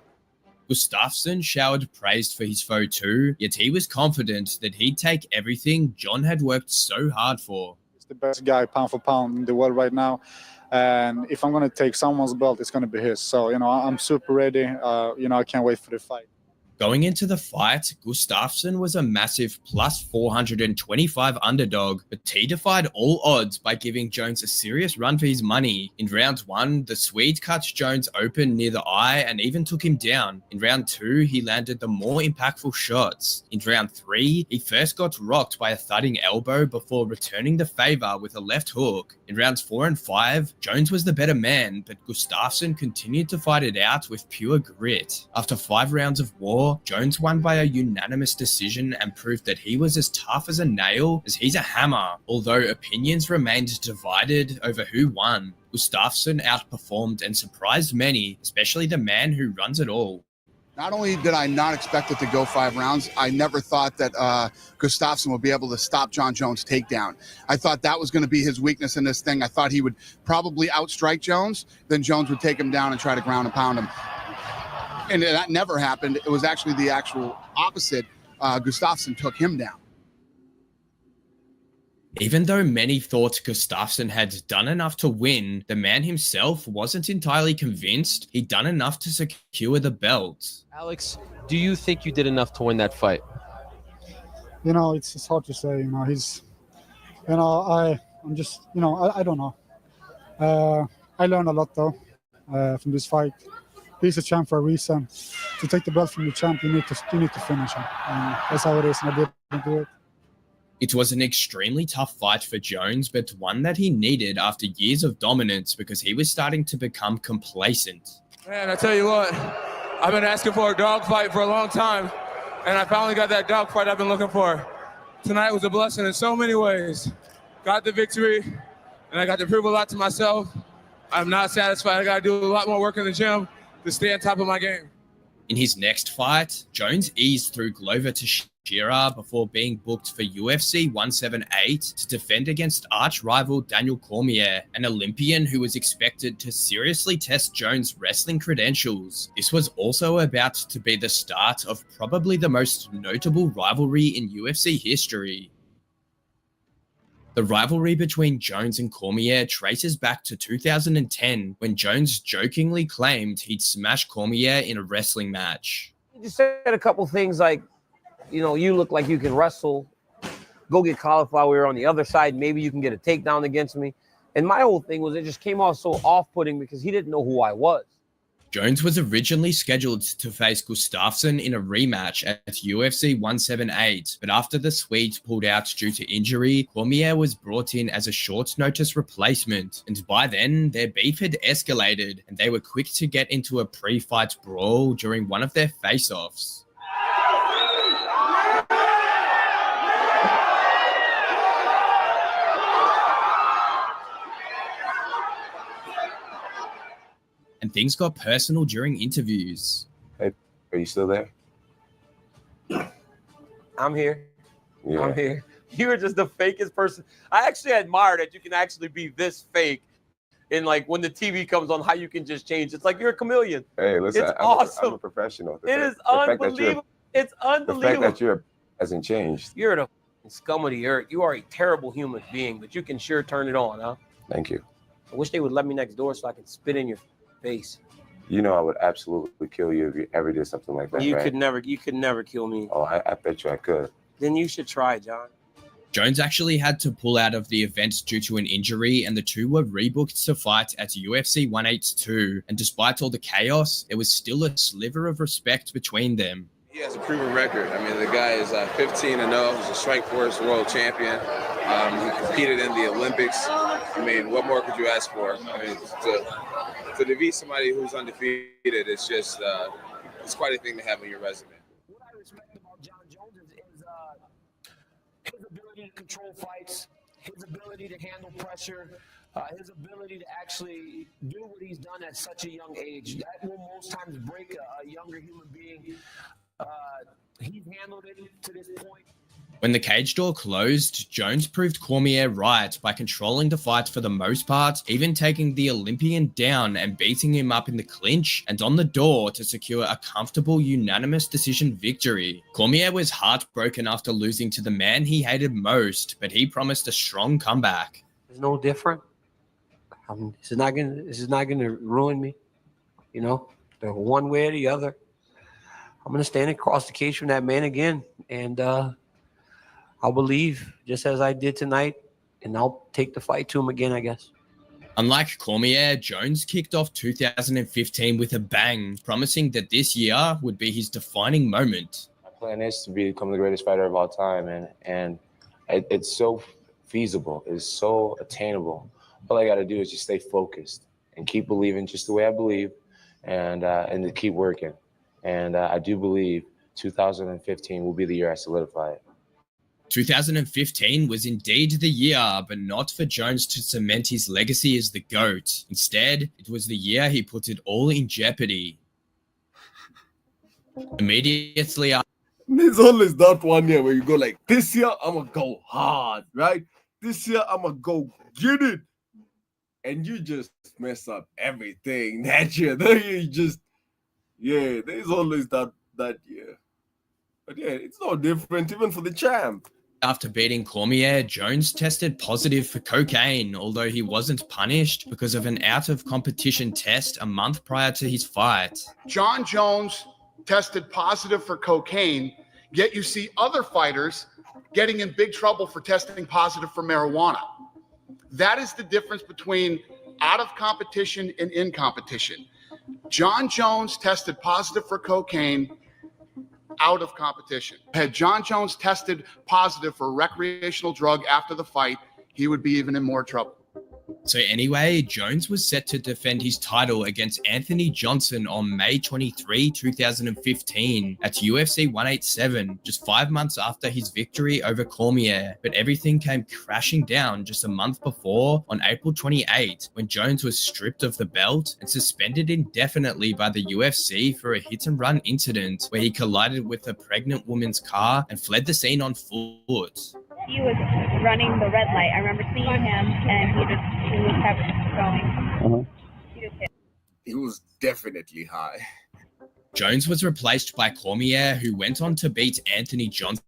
Gustafsson showered praise for his foe too, yet he was confident that he'd take everything John had worked so hard for. He's the best guy pound for pound in the world right now. And if I'm going to take someone's belt, it's going to be his. So, I'm super ready. I can't wait for the fight. Going into the fight, Gustafsson was a massive plus 425 underdog, but he defied all odds by giving Jones a serious run for his money. In round 1, the Swede cut Jones open near the eye and even took him down. In round 2, he landed the more impactful shots. In round 3, he first got rocked by a thudding elbow before returning the favor with a left hook. In rounds 4 and 5, Jones was the better man, but Gustafsson continued to fight it out with pure grit. After 5 rounds of war, Jones won by a unanimous decision and proved that he was as tough as a nail as he's a hammer, although opinions remained divided over who won. Gustafsson outperformed and surprised many, especially the man who runs it all. Not only did I not expect it to go 5 rounds, I never thought that Gustafsson would be able to stop John Jones' takedown. I thought that was going to be his weakness in this thing. I thought he would probably outstrike Jones, then Jones would take him down and try to ground and pound him. And that never happened. It was actually the actual opposite. Gustafsson took him down. Even though many thought Gustafsson had done enough to win, the man himself wasn't entirely convinced he'd done enough to secure the belt. Alex, do you think you did enough to win that fight? You know, it's hard to say. You know, I'm just, you know, I don't know. I learned a lot though from this fight. He's a champ for a reason. To take the belt from the champ, you need to finish him. And that's how it is, and I didn't do it. It was an extremely tough fight for Jones, but one that he needed after years of dominance because he was starting to become complacent. Man, I tell you what, I've been asking for a dogfight for a long time, and I finally got that dogfight I've been looking for. Tonight was a blessing in so many ways. Got the victory, and I got to prove a lot to myself. I'm not satisfied. I got to do a lot more work in the gym to stay on top of my game. In his next fight, Jones eased through Glover Teixeira before being booked for UFC 178 to defend against arch-rival Daniel Cormier, an Olympian who was expected to seriously test Jones' wrestling credentials. This was also about to be the start of probably the most notable rivalry in UFC history. The rivalry between Jones and Cormier traces back to 2010 when Jones jokingly claimed he'd smash Cormier in a wrestling match. He just said a couple things like, you know, you look like you can wrestle. Go get cauliflower on the other side. Maybe you can get a takedown against me. And my whole thing was it just came off so off-putting because he didn't know who I was. Jones was originally scheduled to face Gustafsson in a rematch at UFC 178, but after the Swede pulled out due to injury, Cormier was brought in as a short-notice replacement, and by then, their beef had escalated, and they were quick to get into a pre-fight brawl during one of their face-offs. And things got personal during interviews. Hey, are you still there? I'm here. Yeah. I'm here. You were just the fakest person. I actually admire that you can actually be this fake. And like when the TV comes on, how you can just change. It's like you're a chameleon. Hey, listen, It's I'm awesome. I'm a professional. It is unbelievable. It's The fact unbelievable. that you're hasn't changed. You're the scum of the earth. You are a terrible human being, but you can sure turn it on, huh? Thank you. I wish they would let me next door so I can spit in your face. You know I would absolutely kill you if you ever did something like that, You right? could never kill me. Oh, I bet you I could. Then you should try, John. Jones actually had to pull out of the event due to an injury, and the two were rebooked to fight at UFC 182. And despite all the chaos, there was still a sliver of respect between them. He has a proven record. I mean, the guy is 15-0. He's a Strikeforce world champion. He competed in the Olympics. I mean, what more could you ask for? I mean, to defeat somebody who's undefeated, it's just it's quite a thing to have on your resume. What I respect about John Jones is his ability to control fights, his ability to handle pressure, his ability to actually do what he's done at such a young age. That will most times break a younger human being. He's handled it to this point. When the cage door closed, Jones proved Cormier right by controlling the fight for the most part, even taking the Olympian down and beating him up in the clinch and on the door to secure a comfortable unanimous decision victory. Cormier was heartbroken after losing to the man he hated most, but he promised a strong comeback. It's no different. This is not gonna ruin me. You know, the one way or the other. I'm gonna stand across the cage from that man again, and I'll believe just as I did tonight, and I'll take the fight to him again, I guess. Unlike Cormier, Jones kicked off 2015 with a bang, promising that this year would be his defining moment. My plan is to become the greatest fighter of all time, and it's so feasible. It's so attainable. All I got to do is just stay focused and keep believing just the way I believe, and to keep working. And I do believe 2015 will be the year I solidify it. 2015 was indeed the year, but not for Jones to cement his legacy as the GOAT. Instead, it was the year he put it all in jeopardy. Immediately after, there's always that one year where you go like, this year I'm gonna go hard, right? This year I'm gonna go get it. And you just mess up everything that year. You just, yeah, there's always that year. But yeah, it's no different even for the champ. after beating Cormier, Jones tested positive for cocaine, although he wasn't punished because of an out-of-competition test a month prior to his fight. John Jones tested positive for cocaine, yet you see other fighters getting in big trouble for testing positive for marijuana. That is the difference between out of competition and in competition. John Jones tested positive for cocaine out of competition. Had John Jones tested positive for a recreational drug after the fight, he would be even in more trouble. So anyway, Jones was set to defend his title against Anthony Johnson on May 23, 2015 at UFC 187, just 5 months after his victory over Cormier. But everything came crashing down just a month before on April 28, when Jones was stripped of the belt and suspended indefinitely by the UFC for a hit-and-run incident where he collided with a pregnant woman's car and fled the scene on foot. He was running the red light. I remember seeing him, and he kept going. He was definitely high. Jones was replaced by Cormier, who went on to beat Anthony Johnson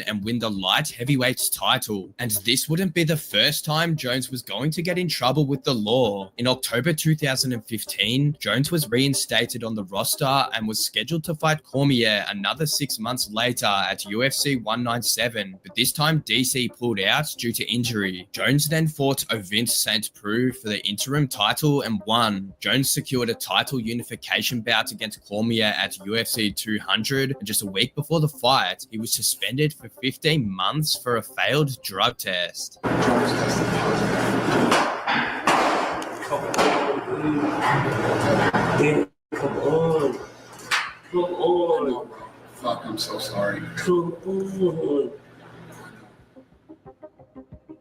and win the light heavyweight title. And this wouldn't be the first time Jones was going to get in trouble with the law. In October 2015, Jones was reinstated on the roster and was scheduled to fight Cormier another 6 months later at UFC 197, but this time DC pulled out due to injury. Jones then fought Ovince St. Preux for the interim title and won. Jones secured a title unification bout against Cormier at UFC 200, and just a week before the fight, he was suspended for 15 months for a failed drug test. Jones tested positive. Come on. Come on. Fuck, I'm so sorry. Come on.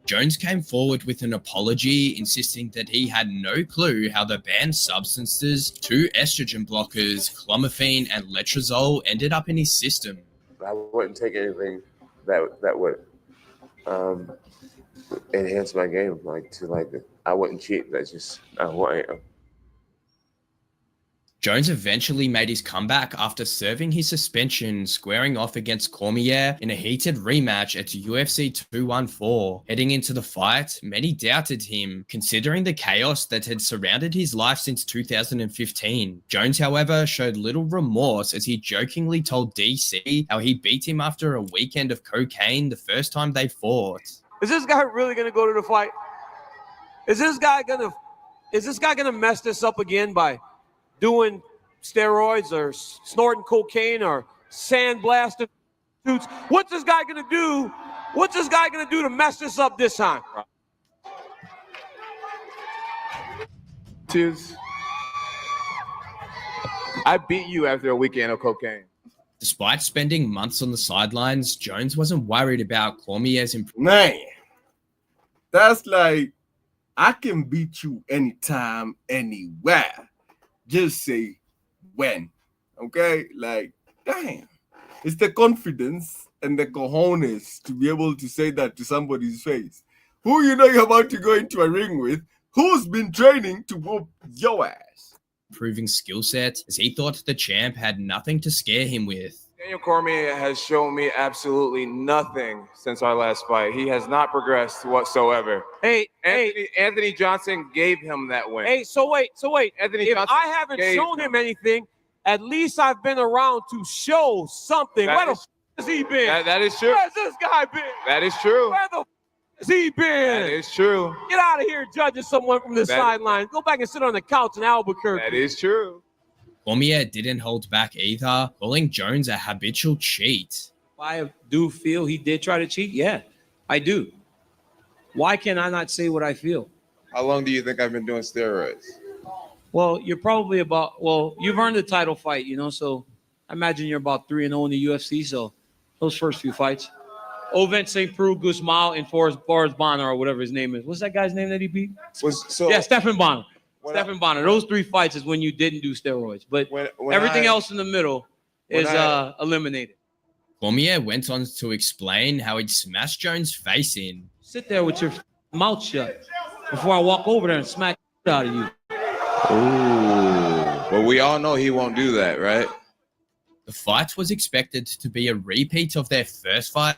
Jones came forward with an apology, insisting that he had no clue how the banned substances, 2 estrogen blockers, clomiphene and letrozole, ended up in his system. I wouldn't take anything that would enhance my game. I wouldn't cheat. That's just not who I am. Jones eventually made his comeback after serving his suspension, squaring off against Cormier in a heated rematch at UFC 214. Heading into the fight, many doubted him, considering the chaos that had surrounded his life since 2015. Jones, however, showed little remorse as he jokingly told DC how he beat him after a weekend of cocaine the first time they fought. Is this guy really going to go to the fight? Is this guy going to mess this up again by doing steroids or snorting cocaine or sandblasting suits? What's this guy gonna do? What's this guy gonna do to mess this up this time? I beat you after a weekend of cocaine. Despite spending months on the sidelines, Jones wasn't worried about Cormier's improvement. Man, that's like, I can beat you anytime, anywhere. Just say when, okay? Like, damn. It's the confidence and the cojones to be able to say that to somebody's face. Who you know you're about to go into a ring with, who's been training to whoop your ass. Improving skill set, as he thought the champ had nothing to scare him with. Daniel Cormier has shown me absolutely nothing since our last fight. He has not progressed whatsoever. Anthony Johnson gave him that win. Hey, so wait. Anthony If Johnson I haven't shown him anything, at least I've been around to show something. Where the f has he been? That is true. Where's this guy been? That is true. Where the f has he been? That is true. Get out of here judging someone from the sideline. Go back and sit on the couch in Albuquerque. That is true. Cormier didn't hold back either, calling Jones a habitual cheat. I do feel he did try to cheat. Yeah, I do. Why can I not say what I feel? How long do you think I've been doing steroids? Well, you're probably you've earned a title fight, so I imagine you're about 3-0 in the UFC, so those first few fights. Ovince St. Preux, Guzmão, and Forrest Bonner, or whatever his name is. What's that guy's name that he beat? Stephan Bonner. Stephan Bonner. Those 3 fights is when you didn't do steroids, but everything else in the middle is eliminated. Cormier went on to explain how he'd smashed Jones' face in. Sit there with your mouth shut before I walk over there and smack the out of you. Ooh. Well, we all know he won't do that, right? The fight was expected to be a repeat of their first fight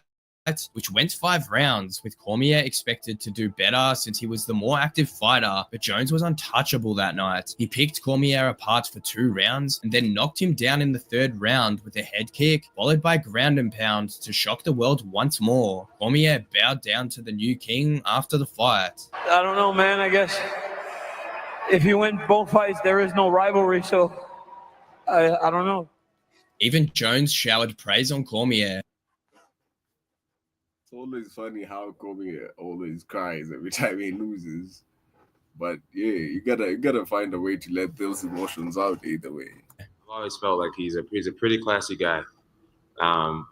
which went 5 rounds, with Cormier expected to do better since he was the more active fighter, but Jones was untouchable that night. He picked Cormier apart for 2 rounds and then knocked him down in the 3rd round with a head kick, followed by ground and pound to shock the world once more. Cormier bowed down to the new king after the fight. I don't know, man. I guess if you win both fights, there is no rivalry, so I don't know. Even Jones showered praise on Cormier. It's always funny how Cormier always cries every time he loses. But yeah, you gotta find a way to let those emotions out either way. I've always felt like he's a pretty classy guy. Guy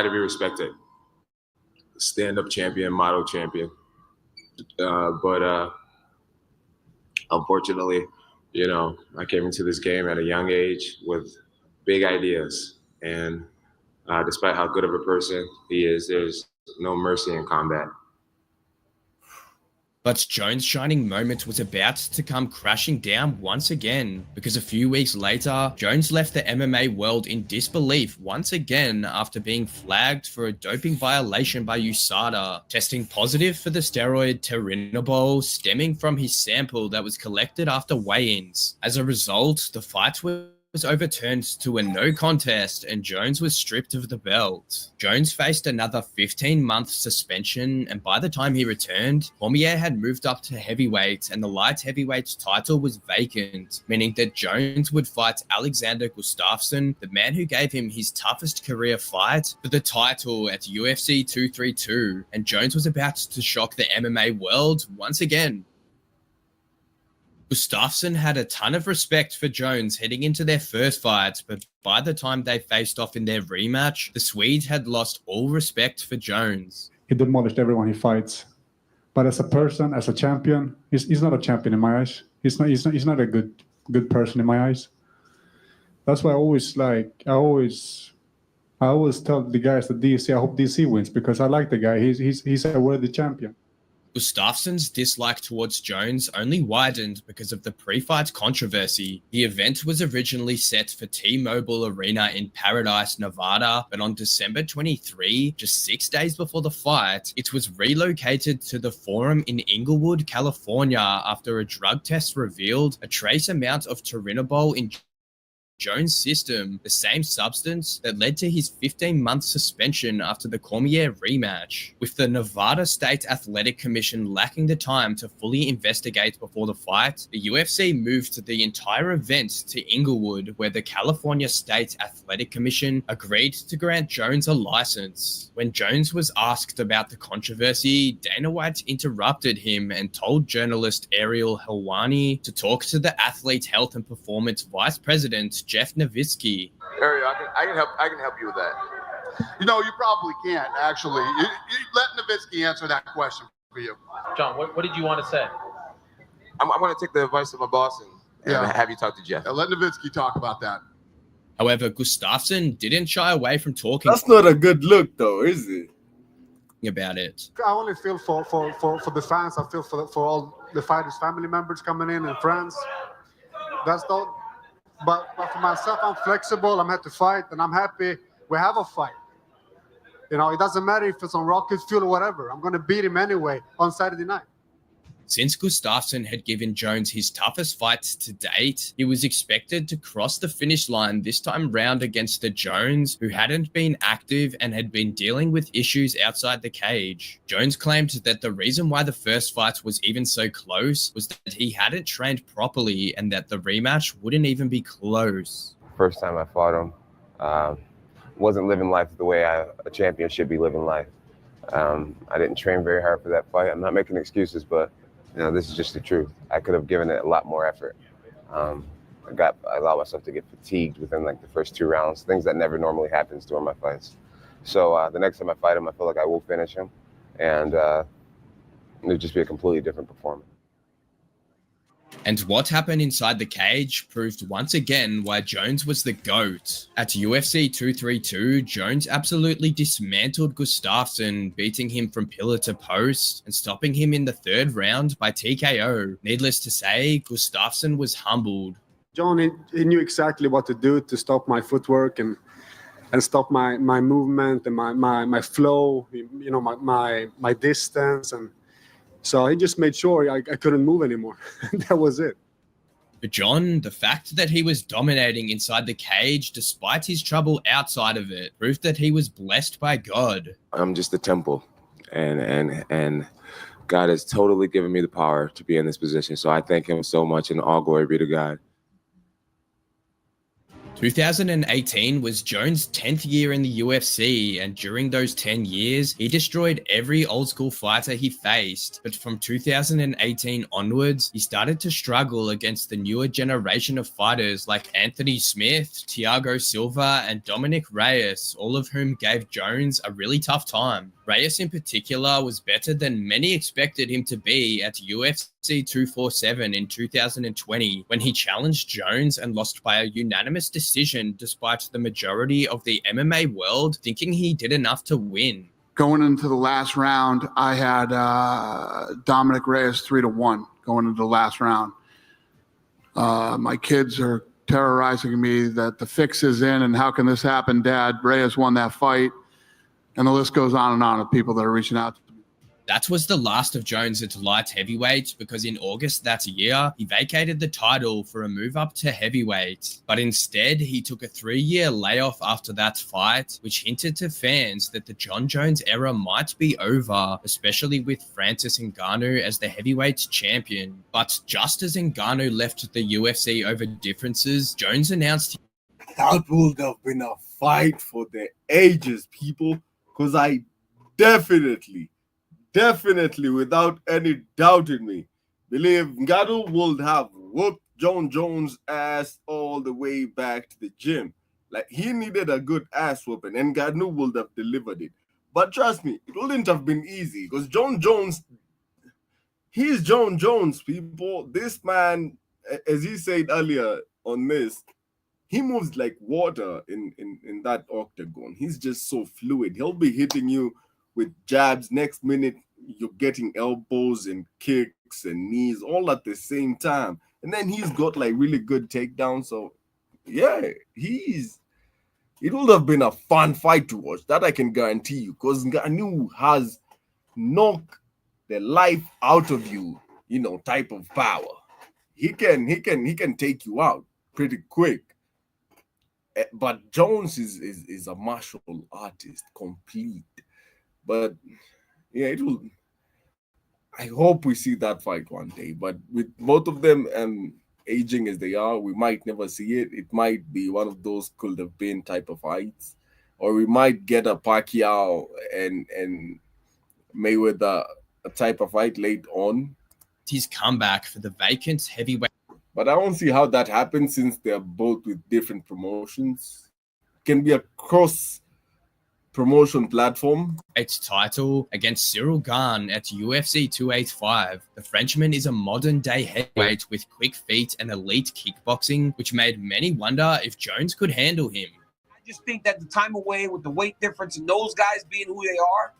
to be respected. Stand-up champion, model champion. But unfortunately, you know, I came into this game at a young age with big ideas. And despite how good of a person he is, there's no mercy in combat. But Jones' shining moment was about to come crashing down once again, because a few weeks later, Jones left the MMA world in disbelief once again after being flagged for a doping violation by USADA, testing positive for the steroid Turinabol stemming from his sample that was collected after weigh-ins. As a result, the fight was overturned to a no contest and Jones was stripped of the belt. Jones faced another 15-month suspension, and by the time he returned, Cormier had moved up to heavyweight and the light heavyweight title was vacant, meaning that Jones would fight Alexander Gustafsson, the man who gave him his toughest career fight, for the title at UFC 232, and Jones was about to shock the MMA world once again. Gustafsson had a ton of respect for Jones heading into their first fight, but by the time they faced off in their rematch, the Swede had lost all respect for Jones. He demolished everyone he fights. But as a person, as a champion, he's not a champion in my eyes. He's not a good person in my eyes. That's why I always tell the guys at DC, I hope DC wins, because I like the guy. He's a worthy champion. Gustafsson's dislike towards Jones only widened because of the pre-fight controversy. The event was originally set for T-Mobile Arena in Paradise, Nevada, but on December 23, just 6 days before the fight, it was relocated to the Forum in Inglewood, California, after a drug test revealed a trace amount of Turinabol in Jones' system, the same substance that led to his 15-month suspension after the Cormier rematch. With the Nevada State Athletic Commission lacking the time to fully investigate before the fight, the UFC moved the entire event to Inglewood, where the California State Athletic Commission agreed to grant Jones a license. When Jones was asked about the controversy, Dana White interrupted him and told journalist Ariel Helwani to talk to the Athlete Health and Performance Vice President Jeff Nowitzki. Ariel, I can help you with that. You know, you probably can't actually. You let Nowitzki answer that question for you. John, what did you want to say? I'm going to take the advice of my boss and have you talk to Jeff. Let Nowitzki talk about that. However, Gustafsson didn't shy away from talking. That's not a good look, though, is it? About it. I only feel for the fans. I feel for all the fighters' family members coming in and friends. That's all. But for myself, I'm flexible. I'm here to fight, and I'm happy we have a fight. You know, it doesn't matter if it's on rocket fuel or whatever. I'm going to beat him anyway on Saturday night. Since Gustafsson had given Jones his toughest fights to date, he was expected to cross the finish line this time round against the Jones, who hadn't been active and had been dealing with issues outside the cage. Jones claimed that the reason why the first fight was even so close was that he hadn't trained properly and that the rematch wouldn't even be close. First time I fought him, wasn't living life the way a champion should be living life. I didn't train very hard for that fight. I'm not making excuses, but you know, this is just the truth. I could have given it a lot more effort. I allowed myself to get fatigued within like the first 2 rounds, things that never normally happens during my fights. So the next time I fight him, I feel like I will finish him, and it'll just be a completely different performance. And what happened inside the cage proved once again why Jones was the GOAT. At UFC 232, Jones absolutely dismantled Gustafsson, beating him from pillar to post and stopping him in the 3rd round by TKO. Needless to say, Gustafsson was humbled. John, he knew exactly what to do to stop my footwork, and and stop my movement and my flow, you know, my distance. And so he just made sure I couldn't move anymore. That was it. For John, the fact that he was dominating inside the cage despite his trouble outside of it proved that he was blessed by God. I'm just a temple, and God has totally given me the power to be in this position. So I thank him so much, and all glory be to God. 2018 was Jones' 10th year in the UFC, and during those 10 years, he destroyed every old school fighter he faced. But from 2018 onwards, he started to struggle against the newer generation of fighters like Anthony Smith, Thiago Silva, and Dominic Reyes, all of whom gave Jones a really tough time. Reyes in particular was better than many expected him to be at UFC 247 in 2020 when he challenged Jones and lost by a unanimous decision despite the majority of the MMA world thinking he did enough to win. Going into the last round, I had Dominic Reyes 3-1 going into the last round. My kids are terrorizing me that the fix is in and how can this happen, Dad? Reyes won that fight. And the list goes on and on of people that are reaching out to me. That was the last of Jones at light heavyweight because in August that year, he vacated the title for a move up to heavyweight. But instead, he took a 3-year layoff after that fight, which hinted to fans that the Jon Jones era might be over, especially with Francis Ngannou as the heavyweight champion. But just as Ngannou left the UFC over differences, Jones announced that would have been a fight for the ages, people. Because I definitely, without any doubt in me, believe Ngannou would have whooped Jon Jones' ass all the way back to the gym. Like, he needed a good ass whooping, and Ngannou would have delivered it. But trust me, it wouldn't have been easy, because Jon Jones, he's Jon Jones, people. This man, as he said earlier on this, he moves like water in that octagon. He's just so fluid. He'll be hitting you with jabs. Next minute, you're getting elbows and kicks and knees all at the same time. And then he's got like really good takedowns. So, yeah, it would have been a fun fight to watch. That I can guarantee you. Because Ngannou has knock the life out of you, you know, type of power. He can take you out pretty quick. But Jones is a martial artist, complete. But yeah, it will. I hope we see that fight one day. But with both of them aging as they are, we might never see it. It might be one of those could have been type of fights, or we might get a Pacquiao and Mayweather a type of fight late on. his comeback for the vacant heavyweight. But I don't see how that happens since they're both with different promotions. It can be a cross promotion platform. Its title against Cyril Gane at UFC 285. The Frenchman is a modern-day heavyweight with quick feet and elite kickboxing, which made many wonder if Jones could handle him. I just think that the time away with the weight difference and those guys being who they are,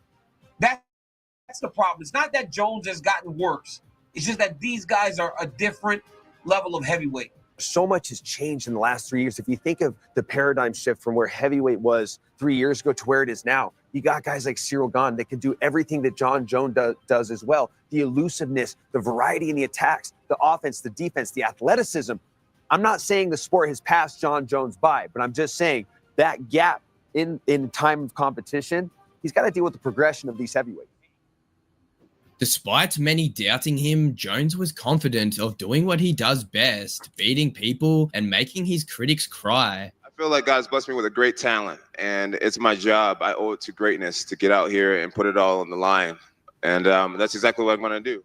that's the problem. It's not that Jones has gotten worse. It's just that these guys are a different level of heavyweight. So much has changed in the last 3 years. If you think of the paradigm shift from where heavyweight was 3 years ago to where it is now, you got guys like Cyril Gane that can do everything that Jon Jones does as well. The elusiveness, the variety in the attacks, the offense, the defense, the athleticism. I'm not saying the sport has passed Jon Jones by, but I'm just saying that gap in time of competition, he's got to deal with the progression of these heavyweights. Despite many doubting him, Jones was confident of doing what he does best, beating people and making his critics cry. I feel like God's blessed me with a great talent, and it's my job. I owe it to greatness to get out here and put it all on the line. And that's exactly what I'm going to do.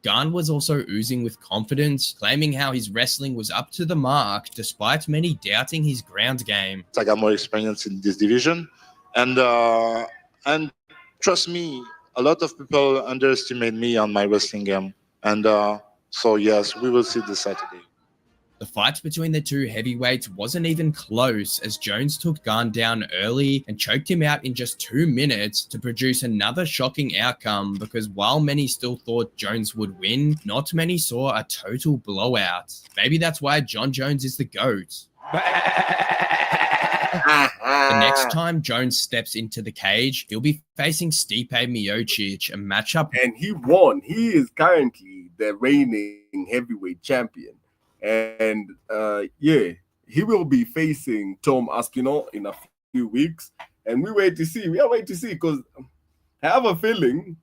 Gane was also oozing with confidence, claiming how his wrestling was up to the mark, despite many doubting his ground game. I got more experience in this division, and trust me, a lot of people underestimate me on my wrestling game. And so, yes, we will see this Saturday. The fight between the two heavyweights wasn't even close, as Jones took Gane down early and choked him out in just 2 minutes to produce another shocking outcome, because while many still thought Jones would win, not many saw a total blowout. Maybe that's why Jon Jones is the GOAT. The next time Jones steps into the cage, he'll be facing Stipe Miocic, a matchup. And he won. He is currently the reigning heavyweight champion. And yeah, he will be facing Tom Aspinall in a few weeks. And we wait to see. We are waiting to see because I have a feeling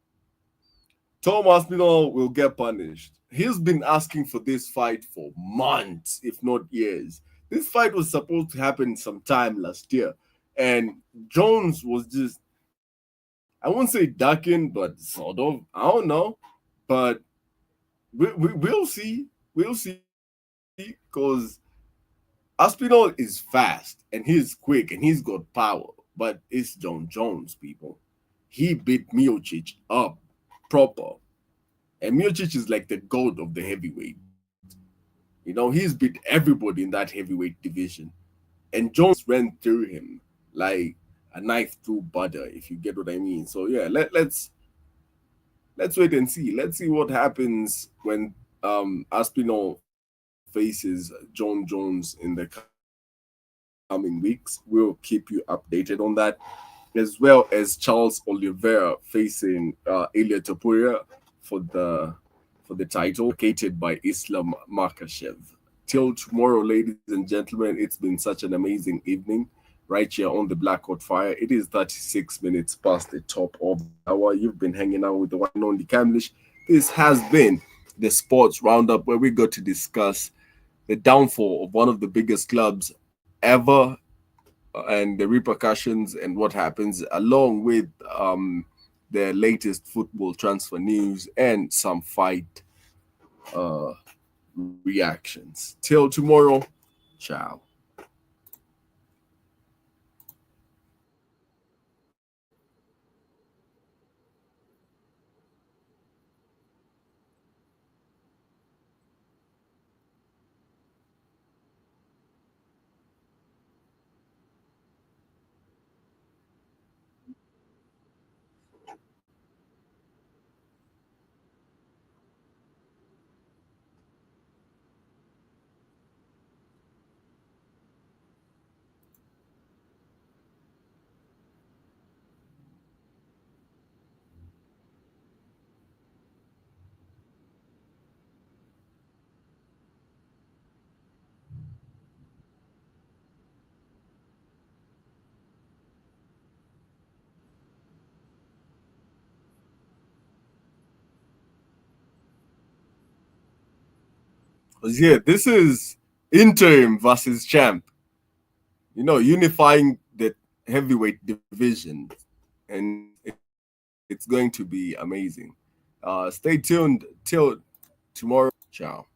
Tom Aspinall will get punished. He's been asking for this fight for months, if not years. This fight was supposed to happen sometime last year. And Jones was just, I won't say ducking, but sort of. I don't know. But we'll see. We'll see. Because Aspinall is fast and he's quick and he's got power. But it's John Jones, people. He beat Miocic up proper. And Miocic is like the goat of the heavyweight. You know, he's beat everybody in that heavyweight division. And Jones ran through him like a knife through butter, if you get what I mean. So yeah, let's wait and see. Let's see what happens when Aspinall faces John Jones in the coming weeks. We'll keep you updated on that, as well as Charles Oliveira facing Ilia Topuria for the title, located by Islam Makhachev. Till tomorrow, ladies and gentlemen, it's been such an amazing evening right here on the Black Hot Fire. It is 36 minutes past the top of the hour. You've been hanging out with the one and only Camlish. This has been the Sports Roundup, where we got to discuss the downfall of one of the biggest clubs ever and the repercussions and what happens, along with the latest football transfer news and some fight reactions. Till tomorrow, ciao. Yeah, this is interim versus champ. You know, unifying the heavyweight division, and it's going to be amazing. Stay tuned till tomorrow. Ciao.